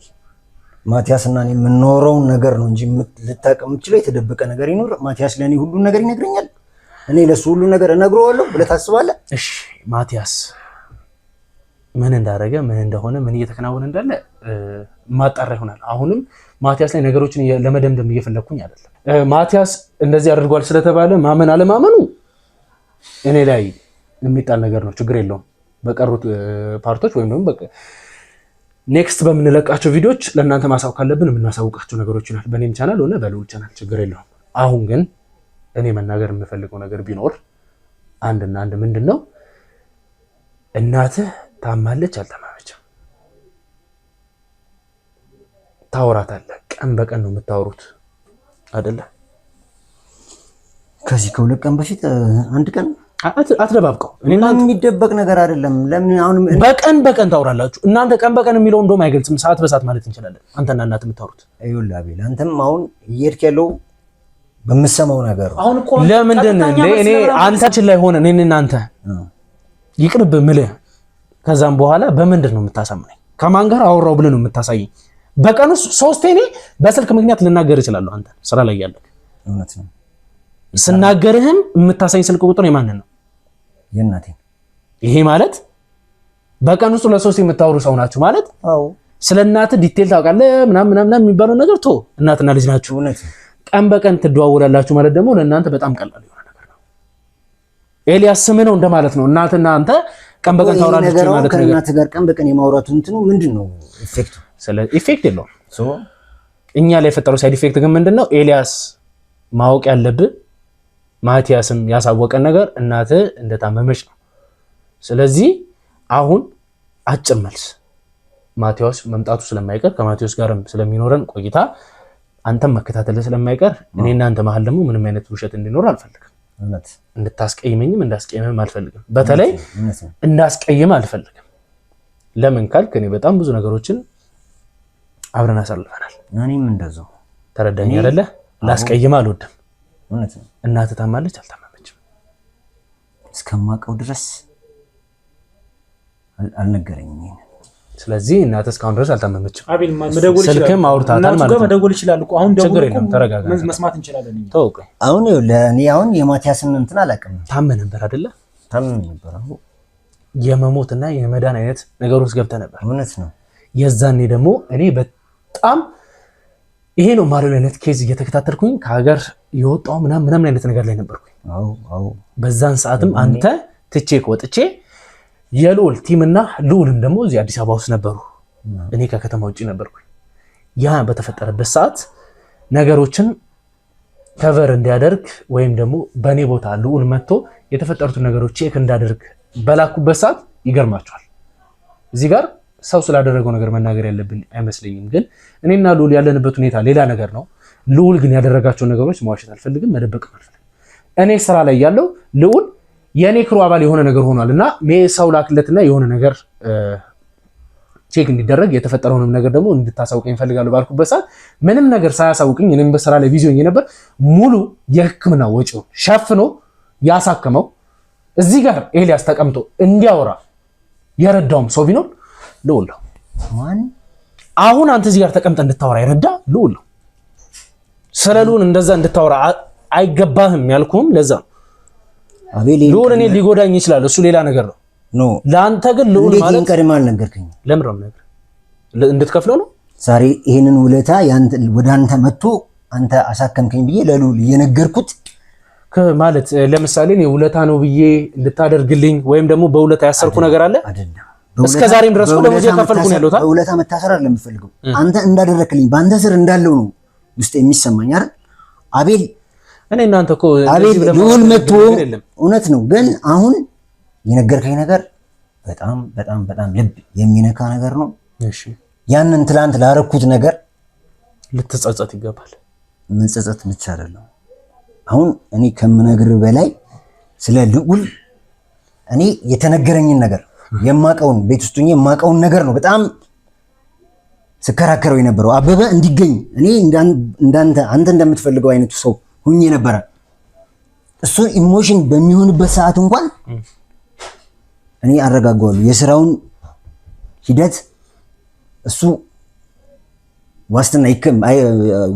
ማቲያስ እና እኔ የምንኖረውን ነገር ነው እንጂ ልታውቅ የምችለው የተደበቀ ነገር ይኖር? ማቲያስ ለእኔ ሁሉን ነገር ይነግረኛል፣ እኔ ለሱ ሁሉን ነገር እነግረዋለሁ ብለህ ታስባለህ? እሺ ማቲያስ ምን እንዳደረገ ምን እንደሆነ ምን እየተከናወነ እንዳለ ማጣራ ይሆናል። አሁንም ማቲያስ ላይ ነገሮችን ለመደምደም እየፈለኩኝ አይደለም። ማቲያስ እንደዚህ አድርጓል ስለተባለ ማመን አለማመኑ እኔ ላይ የሚጣል ነገር ነው፣ ችግር የለውም። በቀሩት ፓርቶች ወይም ደግሞ ኔክስት በምንለቃቸው ቪዲዮዎች ለእናንተ ማሳወቅ ካለብን የምናሳውቃቸው ነገሮች ይሆናል፣ በእኔም ቻናል ሆነ በልዑል ቻናል፣ ችግር የለውም። አሁን ግን እኔ መናገር የምፈልገው ነገር ቢኖር አንድና አንድ ምንድን ነው፣ እናትህ ታማለች አልተማመችም? ታወራታለህ፣ ቀን በቀን ነው የምታወሩት አይደለ? ከዚህ ከሁለት ቀን በፊት አንድ ቀን አትደባብቀው። የሚደበቅ ነገር አይደለም። ለምን አሁን በቀን ታወራላችሁ? እናንተ ቀን በቀን የሚለው እንደውም አይገልጽም፣ ሰዓት በሰዓት ማለት እንችላለን። አንተና እናት የምታወሩት ይኸውልህ አቤል፣ አንተም አሁን እየሄድክ ያለው በምሰማው ነገር አሁን እኮ ለምንድን እኔ አንታችን ላይ ሆነ እኔ እናንተ ይቅርብ ምልህ ከዛም በኋላ በምንድን ነው የምታሳምነኝ? ከማን ጋር አወራው ብለህ ነው የምታሳየኝ? በቀን ውስጥ 3 እኔ በስልክ ምክንያት ልናገር እችላለሁ። አንተ ስራ ላይ ያለህ እውነት ነው። ስናገርህም የምታሳይ ስልክ ቁጥር የማንን ነው? የእናቴ። ይሄ ማለት በቀን ውስጥ ለ3 የምታወሩ ሰው ናችሁ ማለት? አዎ። ስለ እናትህ ዲቴል ታውቃለህ ምናምን የሚባለው ነገር ቶ እናትና ልጅ ናችሁ። እውነት ቀን በቀን ትደዋወላላችሁ ማለት ደግሞ ለእናንተ በጣም ቀላል የሆነ ነገር ነው። ኤልያስ ስምህ ነው እንደማለት ነው። እናትና አንተ ቀን በቀን ታወራላችሁ ማለት ነው። ከእናትህ ጋር ቀን በቀን የማውራቱ እንትኑ ምንድነው ኢፌክቱ? ስለ ኢፌክት የለውም። እኛ ላይ የፈጠረው ሳይድ ኢፌክት ግን ምንድነው? ኤልያስ ማወቅ ያለብህ ማቲያስም ያሳወቀን ነገር እናትህ እንደታመመች ነው። ስለዚህ አሁን አጭር መልስ ማቲያስ መምጣቱ ስለማይቀር ከማቲያስ ጋርም ስለሚኖረን ቆይታ አንተም መከታተል ስለማይቀር እኔ እናንተ መሀል ደግሞ ምንም አይነት ውሸት እንዲኖር አልፈልግም። እንድታስቀይመኝም እንዳስቀይመም አልፈልግም። በተለይ እንዳስቀይም አልፈልግም። ለምን ካልክ እኔ በጣም ብዙ ነገሮችን አብረን አሳልፈናል። እኔም እንደዛው ተረዳኝ አይደለ? ላስቀይም አልወድም። እውነት ነው። እናትህ ታማለች አልታመመችም? እስከማውቀው ድረስ አልነገረኝም። ስለዚህ እናትህ እስካሁን ድረስ አልታመመችም። አቤል መደወል ይችላል፣ ስልክም አውርታታል ማለት ነው። መደወል ይችላል እኮ አሁን ችግር የለም፣ ተረጋጋ። መስማት እንችላለን። ተውቀ አሁን ለኔ አሁን የማቲያስን እንትን አላውቅም። ታመ ነበር አይደለ? ታመ ነበር። አሁን የመሞትና የመዳን አይነት ነገር ውስጥ ገብተህ ነበር። እውነት ነው። የዛኔ ደግሞ እኔ በጣም ይሄ ነው ማለት አይነት ኬዝ እየተከታተልኩኝ ከሀገር የወጣው ምናምን አይነት ነገር ላይ ነበርኩኝ። አዎ በዛን ሰዓትም አንተ ትቼክ ወጥቼ የልዑል ቲምና ልዑልም ደግሞ እዚህ አዲስ አበባ ውስጥ ነበሩ። እኔ ከከተማ ውጪ ነበርኩኝ። ያ በተፈጠረበት ሰዓት ነገሮችን ከቨር እንዲያደርግ ወይም ደግሞ በኔ ቦታ ልዑል መጥቶ የተፈጠሩትን ነገሮች ቼክ እንዳደርግ በላኩበት ሰዓት ይገርማቸዋል። እዚህ ጋር ሰው ስላደረገው ነገር መናገር ያለብን አይመስለኝም። ግን እኔና ልዑል ያለንበት ሁኔታ ሌላ ነገር ነው። ልዑል ግን ያደረጋቸው ነገሮች መዋሸት አልፈልግም፣ መደበቅም አልፈልግም። እኔ ስራ ላይ ያለው ልዑል የኔ ክሩ አባል የሆነ ነገር ሆኗል እና ሰው ላክለትና የሆነ ነገር ቼክ እንዲደረግ የተፈጠረውንም ነገር ደግሞ እንድታሳውቀኝ እፈልጋለሁ ባልኩበት ሰዓት ምንም ነገር ሳያሳውቅኝ እኔም በስራ ላይ ቢዚ ሆኜ ነበር። ሙሉ የሕክምና ወጪውን ሸፍኖ ያሳከመው እዚህ ጋር ኤልያስ ተቀምጦ እንዲያወራ የረዳውም ሰው ቢኖር ልዑል ነው። ማን? አሁን አንተ እዚህ ጋር ተቀምጠ እንድታወራ የረዳ ልዑል ነው። ስለ ልዑል እንደዛ እንድታወራ አይገባህም ያልኩህም ለዛ ነው። አቤል ልዑል እኔ ሊጎዳኝ ይችላል፣ እሱ ሌላ ነገር ነው። ኖ ለአንተ ግን ልዑል ማለት ቀድማ አልነገርከኝ። ለምን ነው ነገር እንድትከፍለው ነው? ዛሬ ይሄንን ውለታ ወደ አንተ መጥቶ አንተ አሳከምከኝ ብዬ ለልዑል እየነገርኩት ማለት ለምሳሌ እኔ ውለታ ነው ብዬ እንድታደርግልኝ ወይም ደግሞ በውለታ ያሰርኩ ነገር አለ አይደለም። እስከ ዛሬም ድረስ ነው ደሞዝ የከፈልኩ ነው ያለሁት። በውለታ መታሰር አይደለም የምፈልገው፣ አንተ እንዳደረክልኝ በአንተ ስር እንዳለው ነው ውስጥ የሚሰማኝ አይደል አቤል። እኔ እናንተ እኮ አቤል ልዑል መጥቶ እውነት ነው፣ ግን አሁን የነገርከኝ ነገር በጣም በጣም በጣም ልብ የሚነካ ነገር ነው። እሺ ያንን ትላንት ላረኩት ነገር ልትጸጸት ይገባል። መጸጸት ብቻ አይደለም። አሁን እኔ ከምነግርህ በላይ ስለ ልዑል እኔ የተነገረኝን ነገር የማቀውን ቤት ውስጥ የማቀውን ነገር ነው በጣም ስከራከረው የነበረው። አበበ እንዲገኝ እኔ አንተ እንደምትፈልገው አይነቱ ሰው ሁኜ ነበረ። እሱ ኢሞሽን በሚሆንበት ሰዓት እንኳን እኔ አረጋጋዋለሁ። የስራውን ሂደት እሱ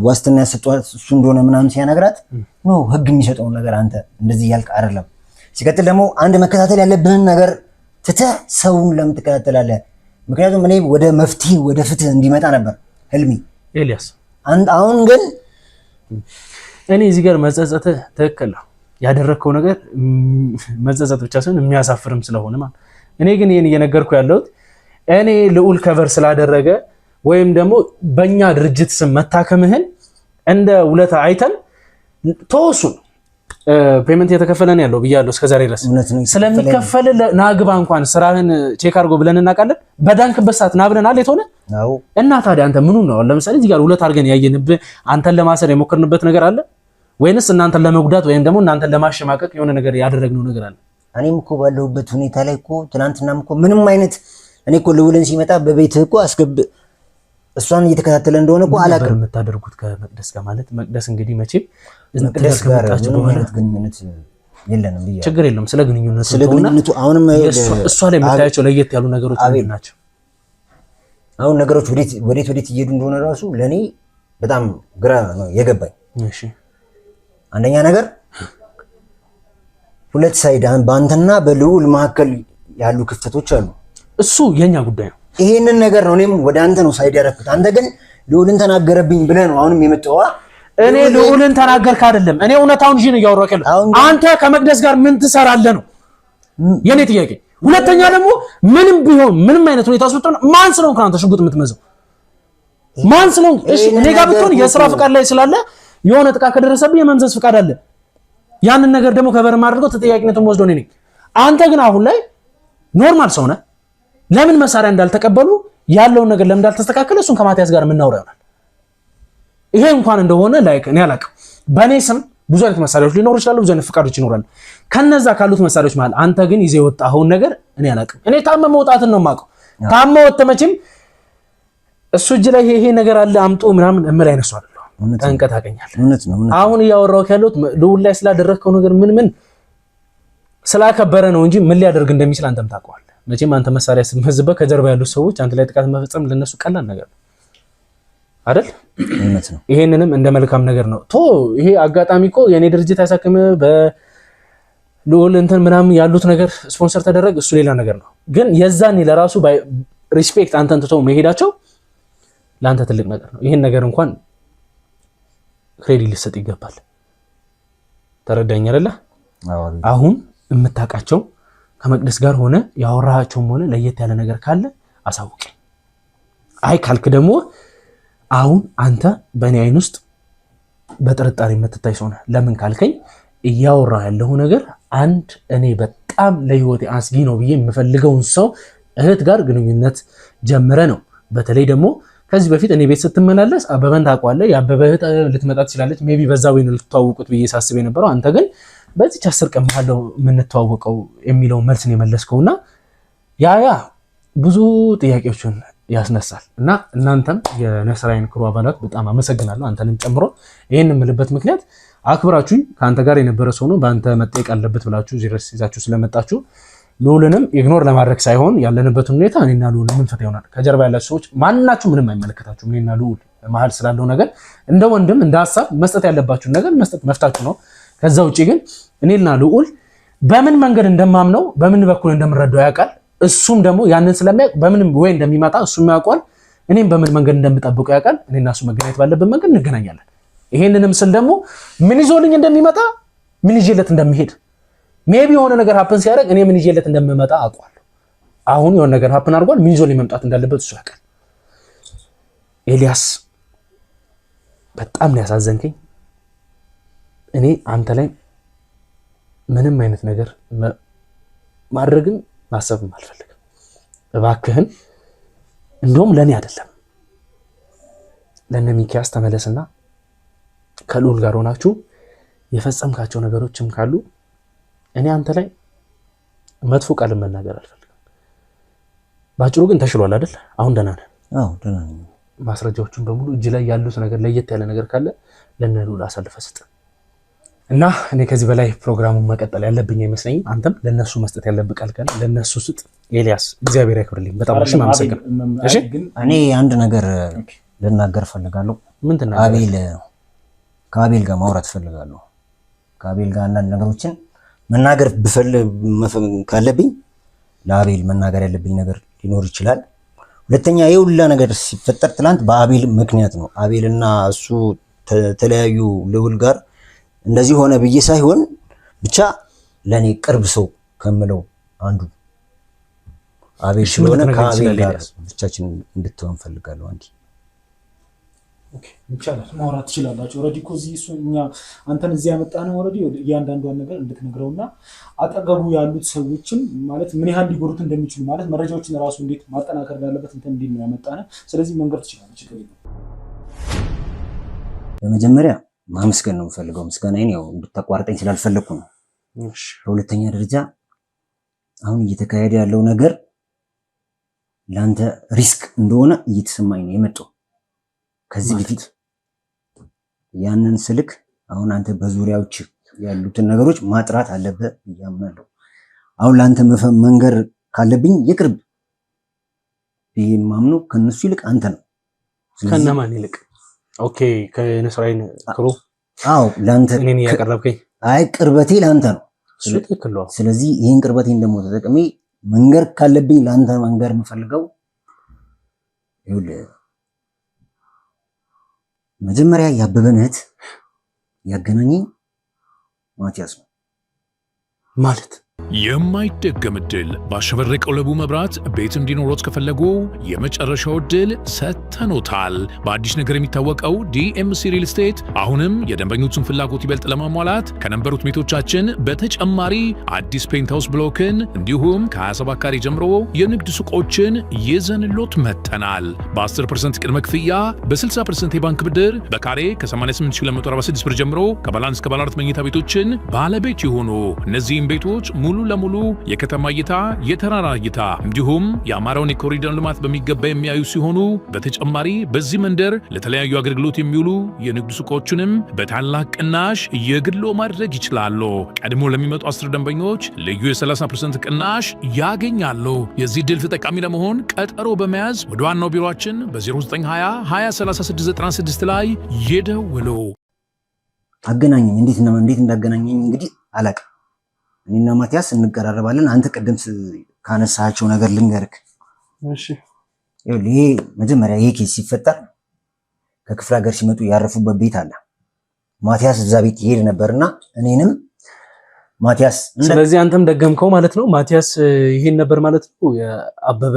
ዋስትና ያሰጧት እሱ እንደሆነ ምናምን ሲያነግራት ነው ህግ የሚሰጠውን ነገር አንተ እንደዚህ ያልክ አይደለም። ሲቀጥል ደግሞ አንድ መከታተል ያለብህን ነገር ትተህ ሰውን ለምን ትከታተላለህ? ምክንያቱም እኔ ወደ መፍትሄ ወደ ፍትህ እንዲመጣ ነበር ህልሜ ኤልያስ። አሁን ግን እኔ እዚህ ጋር መጸጸትህ ትክክል ነው። ያደረግከው ነገር መጸጸት ብቻ ሳይሆን የሚያሳፍርም ስለሆነ ማለት እኔ ግን ይሄን እየነገርኩ ያለሁት እኔ ልዑል ከቨር ስላደረገ ወይም ደግሞ በእኛ ድርጅት ስም መታከምህን እንደ ውለታ አይተን ተወሱን ፔመንት የተከፈለን ያለው ብያለሁ እስከዛሬ ድረስ ስለሚከፈል ናግባ እንኳን ስራህን ቼክ አድርጎ ብለን እናውቃለን። በዳንክበት ሰዓት ና ብለን አለ የተሆነ እና ታዲያ አንተ ምኑ ነው? ለምሳሌ እዚህ ጋር ውለት አድርገን ያየንብህ አንተን ለማሰር የሞከርንበት ነገር አለ ወይንስ እናንተን ለመጉዳት ወይም ደግሞ እናንተን ለማሸማቀቅ የሆነ ነገር ያደረግነው ነገር አለ? እኔም እኮ ባለሁበት ሁኔታ ላይ እኮ ትናንትናም እኮ ምንም አይነት እኔ እኮ ልዑልን ሲመጣ በቤትህ እኮ እሷን እየተከታተለ እንደሆነ እኮ አላውቅም። የምታደርጉት ከመቅደስ ጋር ማለት መቅደስ እንግዲህ መቼም መቅደስ ጋር ምንም ግንኙነት የለንም ብዬ ችግር የለም። ስለ ግንኙነቱ አሁንም እሷ ላይ የምታያቸው ለየት ያሉ ነገሮች ምንድን ናቸው? አሁን ነገሮች ወዴት እየሄዱ እንደሆነ ራሱ ለእኔ በጣም ግራ ነው የገባኝ። እሺ አንደኛ ነገር ሁለት ሳይድ በአንተና በልዑል መካከል ያሉ ክፍተቶች አሉ። እሱ የኛ ጉዳይ ነው። ይሄንን ነገር ነው እኔም ወደ አንተ ነው ሳይድ ያደረኩት። አንተ ግን ልዑልን ተናገረብኝ ብለህ ነው አሁንም የመጣው። እኔ ልዑልን ተናገርክ አይደለም፣ እኔ እውነታውን ይዤ ነው እያወራሁ ያለሁት። አንተ ከመቅደስ ጋር ምን ትሰራለህ ነው የኔ ጥያቄ። ሁለተኛ ደግሞ ምንም ቢሆን ምንም አይነት ሁኔታ ውስጥ ማን ስለሆንክ አንተ ሽጉጥ የምትመዘው ማን ስለሆንክ? እሺ እኔ ጋር ብትሆን የሥራ ፍቃድ ላይ ስላለ የሆነ ጥቃት ከደረሰብኝ የመንዘዝ ፍቃድ አለ። ያንን ነገር ደግሞ ከበር ማድረገው ተጠያቂነቱን ወስዶ ነኝ። አንተ ግን አሁን ላይ ኖርማል ሰው ነህ። ለምን መሳሪያ እንዳልተቀበሉ ያለውን ነገር ለምን እንዳልተስተካከለ እሱን ከማቲያስ ጋር የምናወራ ይሆናል። ይሄ እንኳን እንደሆነ ላይክ እኔ አላውቅም። በእኔ ስም ብዙ አይነት መሳሪያዎች ሊኖሩ ይችላሉ፣ ብዙ አይነት ፍቃዶች ይኖራሉ። ከነዛ ካሉት መሳሪያዎች ማለት አንተ ግን ይዘህ የወጣኸውን ነገር እኔ አላውቅም። እኔ ታመ መውጣትን ነው የማውቀው። ታመ ወጥተህ መቼም እሱ እጅ ላይ ይሄ ነገር አለ አምጡ ምናምን እምል አይነሱ አይደለም። ጠንቀት ታገኛለህ። አሁን እያወራሁት ያለሁት ልዑል ላይ ስላደረግከው ነገር ምን ስላከበረ ነው እንጂ ምን ሊያደርግ እንደሚችል አንተም ታውቀዋለህ። መቼም አንተ መሳሪያ ስትመዝበት ከጀርባ ያሉት ሰዎች አንተ ላይ ጥቃት መፈጸም ለነሱ ቀላል ነገር ነው አይደል? እውነት ነው። ይሄንንም እንደ መልካም ነገር ነው ይሄ አጋጣሚ እኮ የኔ ድርጅት ያሳክም በልዑል እንትን ምናምን ያሉት ነገር ስፖንሰር ተደረገ፣ እሱ ሌላ ነገር ነው። ግን የዛኔ ለራሱ ሪስፔክት አንተን ትተው መሄዳቸው ለአንተ ትልቅ ነገር ነው። ይሄን ነገር እንኳን ክሬዲት ሊሰጥ ይገባል። ተረዳኝ አይደለ? አሁን የምታውቃቸው ከመቅደስ ጋር ሆነ ያወራሃቸውም ሆነ ለየት ያለ ነገር ካለ አሳውቅ። አይ ካልክ ደግሞ አሁን አንተ በእኔ አይን ውስጥ በጥርጣሬ የምትታይ ሰው ነህ። ለምን ካልከኝ እያወራ ያለው ነገር አንድ እኔ በጣም ለህይወቴ አስጊ ነው ብዬ የምፈልገውን ሰው እህት ጋር ግንኙነት ጀምረ ነው። በተለይ ደግሞ ከዚህ በፊት እኔ ቤት ስትመላለስ አበበን ታውቀዋለህ። የአበበ እህት ልትመጣ ትችላለች። ሜቢ በዛ ወይ ነው ልትተዋወቁት ብዬ ሳስብ የነበረው አንተ ግን በዚህ 10 ቀን መሀለው የምንተዋወቀው የሚለው መልስ ነው የመለስከውና ያ ብዙ ጥያቄዎችን ያስነሳል። እና እናንተም የነስራይን ክሩ አባላት በጣም አመሰግናለሁ፣ አንተንም ጨምሮ። ይሄን የምልበት ምክንያት አክብራችሁኝ ከአንተ ጋር የነበረ ሰው ነው በአንተ መጠየቅ አለበት ብላችሁ ዚረስ ይዛችሁ ስለመጣችሁ ልዑልንም ኢግኖር ለማድረግ ሳይሆን ያለንበትን ሁኔታ እኔና ልዑል የምንፈታ ይሆናል። ከጀርባ ያላችሁ ሰዎች ማንናችሁ ምንም አይመለከታችሁም። እኔና ልዑል መሀል ስላለው ነገር እንደ ወንድም እንደ ሀሳብ መስጠት ያለባችሁን ነገር መስጠት መፍታችሁ ነው። ከዛ ውጪ ግን እኔና ልዑል በምን መንገድ እንደማምነው በምን በኩል እንደምረዳው ያውቃል። እሱም ደግሞ ያንን ስለሚያውቅ በምንም ወይ እንደሚመጣ እሱም ያውቃል። እኔም በምን መንገድ እንደምጠብቀው ያውቃል። እኔና እሱ መገናኘት ባለበት መንገድ እንገናኛለን። ይሄንንም ስል ደግሞ ምን ይዞልኝ እንደሚመጣ ምን ይዤለት እንደሚሄድ ሜቢ የሆነ ነገር ሀፕን ሲያደርግ እኔ ምን ይዤለት እንደምመጣ አውቀዋለሁ። አሁን የሆነ ነገር ሀፕን አድርጓል። ምን ይዞልኝ መምጣት እንዳለበት እሱ ያውቃል። ኤልያስ በጣም ነው ያሳዘንከኝ። እኔ አንተ ላይ ምንም አይነት ነገር ማድረግም ማሰብም አልፈልግም። እባክህን እንደውም ለኔ አይደለም ለነ ሚኪያስ ተመለስና ከልዑል ጋር ሆናችሁ የፈጸምካቸው ነገሮችም ካሉ እኔ አንተ ላይ መጥፎ ቃል መናገር አልፈልግም። ባጭሩ ግን ተሽሏል አይደል? አሁን ደህና ነህ? አዎ ደህና ነኝ። ማስረጃዎቹን በሙሉ እጅ ላይ ያሉት ነገር ለየት ያለ ነገር ካለ ለነ ልዑል አሳልፈህ ስጥ እና እኔ ከዚህ በላይ ፕሮግራሙን መቀጠል ያለብኝ አይመስለኝም። አንተም ለነሱ መስጠት ያለብህ ቃል ካለ ለነሱ ስጥ። ኤልያስ እግዚአብሔር ያክብርልኝ። በጣም እሺ፣ ማመሰግን። እሺ እኔ አንድ ነገር ልናገር ፈልጋለሁ። ምን ትናገራለህ? ከአቤል ጋር ማውራት ፈልጋለሁ። ከአቤል ጋር አንዳንድ ነገሮችን መናገር ካለብኝ ለአቤል መናገር ያለብኝ ነገር ሊኖር ይችላል። ሁለተኛ የሁላ ነገር ሲፈጠር ትላንት በአቤል ምክንያት ነው። አቤልና እሱ ተለያዩ ልዑል ጋር እንደዚህ ሆነ ብዬ ሳይሆን ብቻ ለኔ ቅርብ ሰው ከምለው አንዱ አቤል ስለሆነ ከአቤል ጋር ብቻችን እንድትሆን ፈልጋለሁ። አንዲ ኦኬ ይቻላል፣ ማውራት ትችላላችሁ። ኦልሬዲ እኮ እዚህ እኛ አንተን እዚህ ያመጣነው ኦልሬዲ እያንዳንዷን ነገር እንድትነግረውና አጠገቡ ያሉት ሰዎችን ማለት ምን ያህል ሊጎዱት እንደሚችሉ ማለት መረጃዎችን ራሱ እንዴት ማጠናከር እንዳለበት እንትን እንዴት ነው ያመጣነው። ስለዚህ መንገር ትችላለህ፣ ችግር የለውም። በመጀመሪያ ማመስገን ነው የምፈልገው። ምስጋናዬን ያው እንድታቋርጠኝ ስላልፈለኩ ነው። በሁለተኛ ደረጃ አሁን እየተካሄደ ያለው ነገር ለአንተ ሪስክ እንደሆነ እየተሰማኝ ነው የመጣው። ከዚህ በፊት ያንን ስልክ አሁን አንተ በዙሪያዎች ያሉትን ነገሮች ማጥራት አለበት እያምናለሁ። አሁን ለአንተ መንገር ካለብኝ ይቅርብ ይሄ ማምነው ከነሱ ይልቅ አንተ ነው። ከነማን ይልቅ? ኦኬ ከነስራይን ክሩ አዎ ለአንተ እኔን ያቀረብከኝ አይ ቅርበቴ ለአንተ ነው። ስለዚህ ይሄን ቅርበቴን ደግሞ ተጠቅሜ መንገር ካለብኝ ለአንተ መንገር የምፈልገው ይኸውልህ መጀመሪያ ያበበን እህት ያገናኘኝ ማቲያስ ነው። ማለት የማይደገም ዕድል ባሸበረቀው ለቡ መብራት ቤት እንዲኖሮት ከፈለጉ የመጨረሻው ዕድል ሰጥተኖታል። በአዲስ ነገር የሚታወቀው ዲኤምሲ ሪል ስቴት አሁንም የደንበኞቹን ፍላጎት ይበልጥ ለማሟላት ከነበሩት ቤቶቻችን በተጨማሪ አዲስ ፔንትሃውስ ብሎክን እንዲሁም ከ27 ካሬ ጀምሮ የንግድ ሱቆችን ይዘንሎት መጥተናል። በ10% ቅድመ ክፍያ በ60% የባንክ ብድር በካሬ ከ88246 ብር ጀምሮ ከባለ1 እስከ ባለ4 መኝታ ቤቶችን ባለቤት ይሆኑ። እነዚህም ቤቶች ሙሉ ለሙሉ የከተማ እይታ፣ የተራራ እይታ እንዲሁም የአማራውን የኮሪደር ልማት በሚገባ የሚያዩ ሲሆኑ በተጨማሪ በዚህ መንደር ለተለያዩ አገልግሎት የሚውሉ የንግድ ሱቆችንም በታላቅ ቅናሽ የግሎ ማድረግ ይችላሉ። ቀድሞ ለሚመጡ 10 ደንበኞች ልዩ የ30% ቅናሽ ያገኛሉ። የዚህ ድል ተጠቃሚ ለመሆን ቀጠሮ በመያዝ ወደ ዋናው ቢሮአችን በ0920 203696 ላይ ይደውሉ። አገናኘኝ። እንዴት እንዳገናኘኝ እንግዲህ አላውቅም። እኔና ማቲያስ እንቀራረባለን። አንተ ቅድም ካነሳቸው ነገር ልንገርክ። እሺ ይሄ መጀመሪያ ይሄ ኬስ ሲፈጠር ከክፍለ ሀገር ሲመጡ ያረፉበት ቤት አለ። ማቲያስ እዛ ቤት ይሄድ ነበርና እኔንም ማቲያስ ስለዚህ አንተም ደገምከው ማለት ነው። ማቲያስ ይሄን ነበር ማለት ነው። የአበበ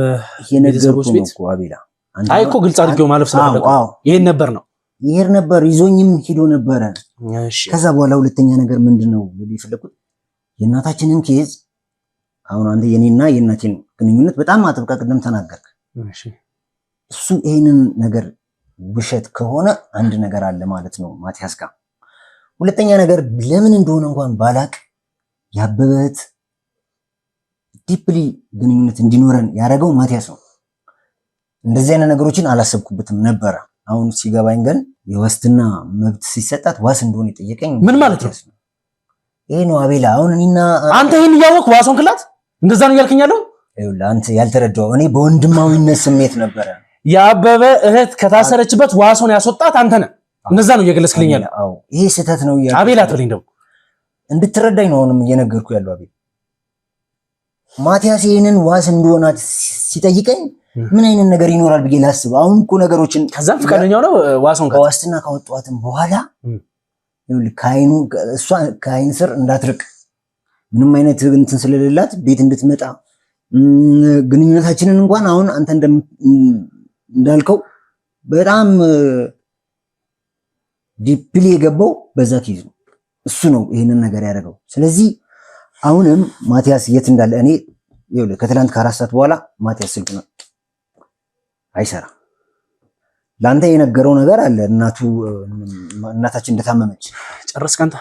የነገርኩት ነው እኮ አቤላ። አይ እኮ ግልጽ አድርጌው ማለፍ ስለፈለኩ ይሄን ነበር ነው። ይሄድ ነበር ይዞኝም ሄዶ ነበረ። እሺ ከዛ በኋላ ሁለተኛ ነገር ምንድነው ልል የፈለኩት የእናታችንን ኬዝ አሁን አንተ የኔና የእናቴን ግንኙነት በጣም አጥብቃ ቅድም ተናገርክ። እሺ እሱ ይሄንን ነገር ውሸት ከሆነ አንድ ነገር አለ ማለት ነው ማቲያስ ጋር። ሁለተኛ ነገር ለምን እንደሆነ እንኳን ባላቅ ያበበት ዲፕሊ ግንኙነት እንዲኖረን ያደረገው ማቲያስ ነው። እንደዚህ አይነት ነገሮችን አላሰብኩበትም ነበረ። አሁን ሲገባኝ ግን የዋስትና መብት ሲሰጣት ዋስ እንደሆነ የጠየቀኝ ምን ማለት ነው? ይሄ ነው አቤላ። አሁን እኔና አንተ ይሄን እያወቅህ ዋሶን ክላት እንደዛ ነው ያልከኝ ያለው? ይኸውልህ አንተ ያልተረዳው እኔ በወንድማዊነት ስሜት ነበረ። የአበበ እህት ከታሰረችበት ዋሶን ያስወጣት አንተ ነህ። እንደዛ ነው እየገለጽክልኝ ያለው? አዎ ይሄ ስህተት ነው ያልከኝ አቤላ አትበለኝ ደግሞ እንድትረዳኝ ነው አሁንም እየነገርኩ ያለው አቤላ። ማቲያስ ይሄንን ዋስ እንደሆናት ሲጠይቀኝ ምን አይነት ነገር ይኖራል ብዬ ላስብ። አሁን እኮ ነገሮችን ከዛም ፍቃደኛው ነው ዋሶን ከዋስትና ካወጣዋትም በኋላ ይኸውልህ እሷ ከአይን ስር እንዳትርቅ ምንም አይነት እንትን ስለሌላት ቤት እንድትመጣ ግንኙነታችንን እንኳን አሁን አንተ እንዳልከው በጣም ዲፕሊ የገባው በዛ ኬዝ ነው። እሱ ነው ይሄንን ነገር ያደረገው። ስለዚህ አሁንም ማቲያስ የት እንዳለ እኔ ይኸውልህ ከትላንት ከ4 ሰዓት በኋላ ማቲያስ ስልክ ነው አይሰራም። ለአንተ የነገረው ነገር አለ። እናታችን እንደታመመች ጨረስክ አንተ?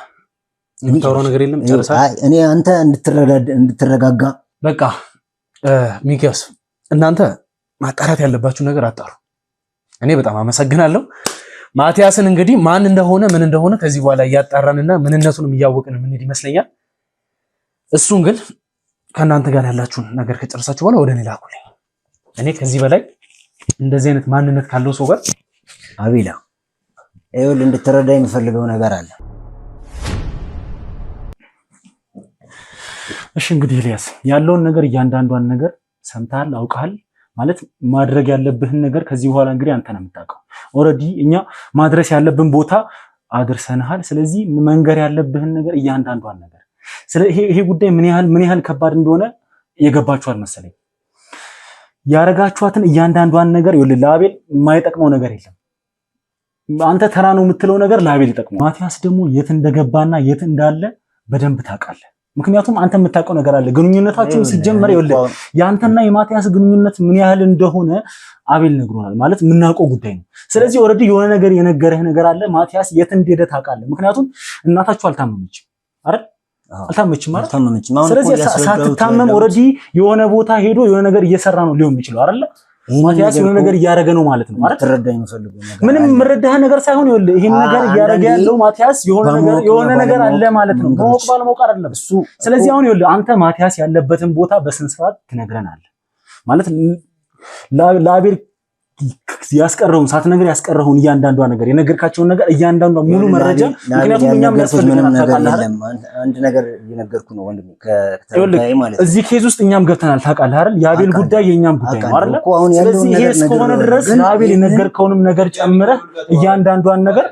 የምታወራው ነገር የለም? ጨርሳል? እኔ አንተ እንድትረጋጋ በቃ ሚኪያስ፣ እናንተ ማጣራት ያለባችሁ ነገር አጣሩ። እኔ በጣም አመሰግናለሁ። ማቲያስን እንግዲህ ማን እንደሆነ ምን እንደሆነ ከዚህ በኋላ እያጣራንና ምንነቱንም እያወቅን ምንሄድ ይመስለኛል። እሱን ግን ከእናንተ ጋር ያላችሁን ነገር ከጨረሳችሁ በኋላ ወደ እኔ ላኩልኝ። እኔ ከዚህ በላይ እንደዚህ አይነት ማንነት ካለው ሰው ጋር አቤላ ይኸውልህ እንድትረዳ የምፈልገው ነገር አለ። እሺ እንግዲህ ኤልያስ ያለውን ነገር እያንዳንዷን ነገር ሰምተሃል፣ አውቀሃል ማለት ማድረግ ያለብህን ነገር ከዚህ በኋላ እንግዲህ አንተ ነው የምታውቀው። ኦልሬዲ እኛ ማድረስ ያለብን ቦታ አድርሰንሃል። ስለዚህ መንገር ያለብህን ነገር እያንዳንዷን ነገር ይሄ ጉዳይ ምን ያህል ከባድ እንደሆነ የገባችኋል መሰለኝ። ያረጋችኋትን እያንዳንዷን ነገር ይኸውልህ ለአቤል የማይጠቅመው ነገር የለም። አንተ ተራ ነው የምትለው ነገር ለአቤል ይጠቅመው። ማቲያስ ደግሞ የት እንደገባና የት እንዳለ በደንብ ታውቃለህ። ምክንያቱም አንተ የምታውቀው ነገር አለ። ግንኙነታችሁ ሲጀመር ይኸውልህ ያንተና የማቲያስ ግንኙነት ምን ያህል እንደሆነ አቤል ነግሮናል። ማለት የምናውቀው ጉዳይ ነው። ስለዚህ ኦልሬዲ የሆነ ነገር የነገረህ ነገር አለ። ማቲያስ የት እንደሄደ ታውቃለህ። ምክንያቱም እናታችሁ አልታመመችም አይደል? አልታመመችም ማለት ስለዚህ ሳትታመም ኦልሬዲ የሆነ ቦታ ሄዶ የሆነ ነገር እየሰራ ነው ሊሆን የሚችለው አይደል? ማቲያስ የሆነ ነገር እያደረገ ነው ማለት ነው አይደል? ተረዳኝ የምፈልገው ነገር ምንም የምረዳህ ነገር ሳይሆን ይኸውልህ ይሄን ነገር እያደረገ ያለው ማቲያስ የሆነ ነገር አለ ማለት ነው። ማወቅ ባለማወቅ አይደለም እሱ። ስለዚህ አሁን ይኸውልህ አንተ ማቲያስ ያለበትን ቦታ በስነ ስርዓት ትነግረናለህ ማለት ለአቤል ያስቀረውን ሳትነግር ያስቀረውን እያንዳንዷ ነገር የነገርካቸውን ነገር እያንዳንዷ ሙሉ መረጃ ምክንያቱም እኛም ያስፈልገናል ታውቃለህ አይደል? አንድ ነገር እየነገርኩ ነው ወንድሜ ከተረዳይ ማለት እዚህ ኬዝ ውስጥ እኛም ገብተናል ታውቃለህ አይደል? የአቤል ጉዳይ የኛም ጉዳይ ነው አይደል? ስለዚህ ይሄ እስከሆነ ድረስ ለአቤል የነገርከውንም ነገር ጨምረህ እያንዳንዷን ነገር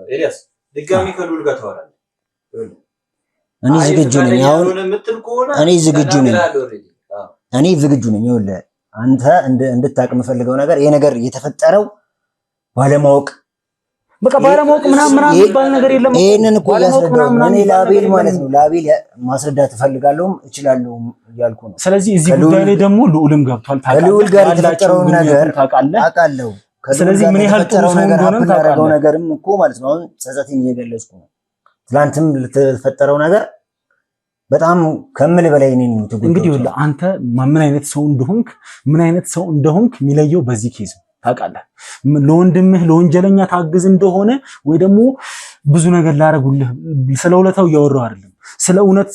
ኤልያስ ድጋሚ ከሉል ጋር ታወራለህ። እኔ ዝግጁ ነኝ። አሁን እኔ ዝግጁ ነኝ። ይኸውልህ አንተ እንድታውቅ የምፈልገው ነገር ይሄ ነገር የተፈጠረው ባለማወቅ በቃ ባለማወቅ ምናምን የሚባል ነገር የለም። ይሄንን እኮ ያስረዳው እኔ ለአቤል ማለት ነው። ለአቤል ማስረዳት እፈልጋለሁም እችላለሁም እያልኩ ነው። ስለዚህ እዚህ ጉዳይ ላይ ደግሞ ልዑልም ገብቷል። ከልዑል ጋር የተፈጠረውን ነገር አውቃለሁ። ስለዚህ ምን ያህል ጥሩ ሰው እንደሆነ ታውቃለህ። ነገርም እኮ ማለት ነው አሁን ጸጸቴን እየገለጽኩ ነው። ትላንትም ለተፈጠረው ነገር በጣም ከምል በላይ እኔ ነው ተጎድቶ። እንግዲህ ወላ አንተ ምን አይነት ሰው እንደሆንክ የሚለየው በዚህ ኬዝ ታውቃለህ። ለወንድምህ ለወንጀለኛ ታግዝ እንደሆነ ወይ ደግሞ ብዙ ነገር ላረጉልህ ስለውለታው እያወራሁ አይደለም። ስለ እውነት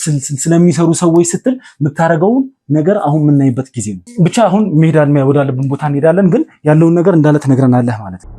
ስለሚሰሩ ሰዎች ስትል የምታረገውን ነገር አሁን የምናይበት ጊዜ ነው። ብቻ አሁን መሄድ ወዳለብን ቦታ እንሄዳለን፣ ግን ያለውን ነገር እንዳለ ትነግረናለህ ማለት ነው።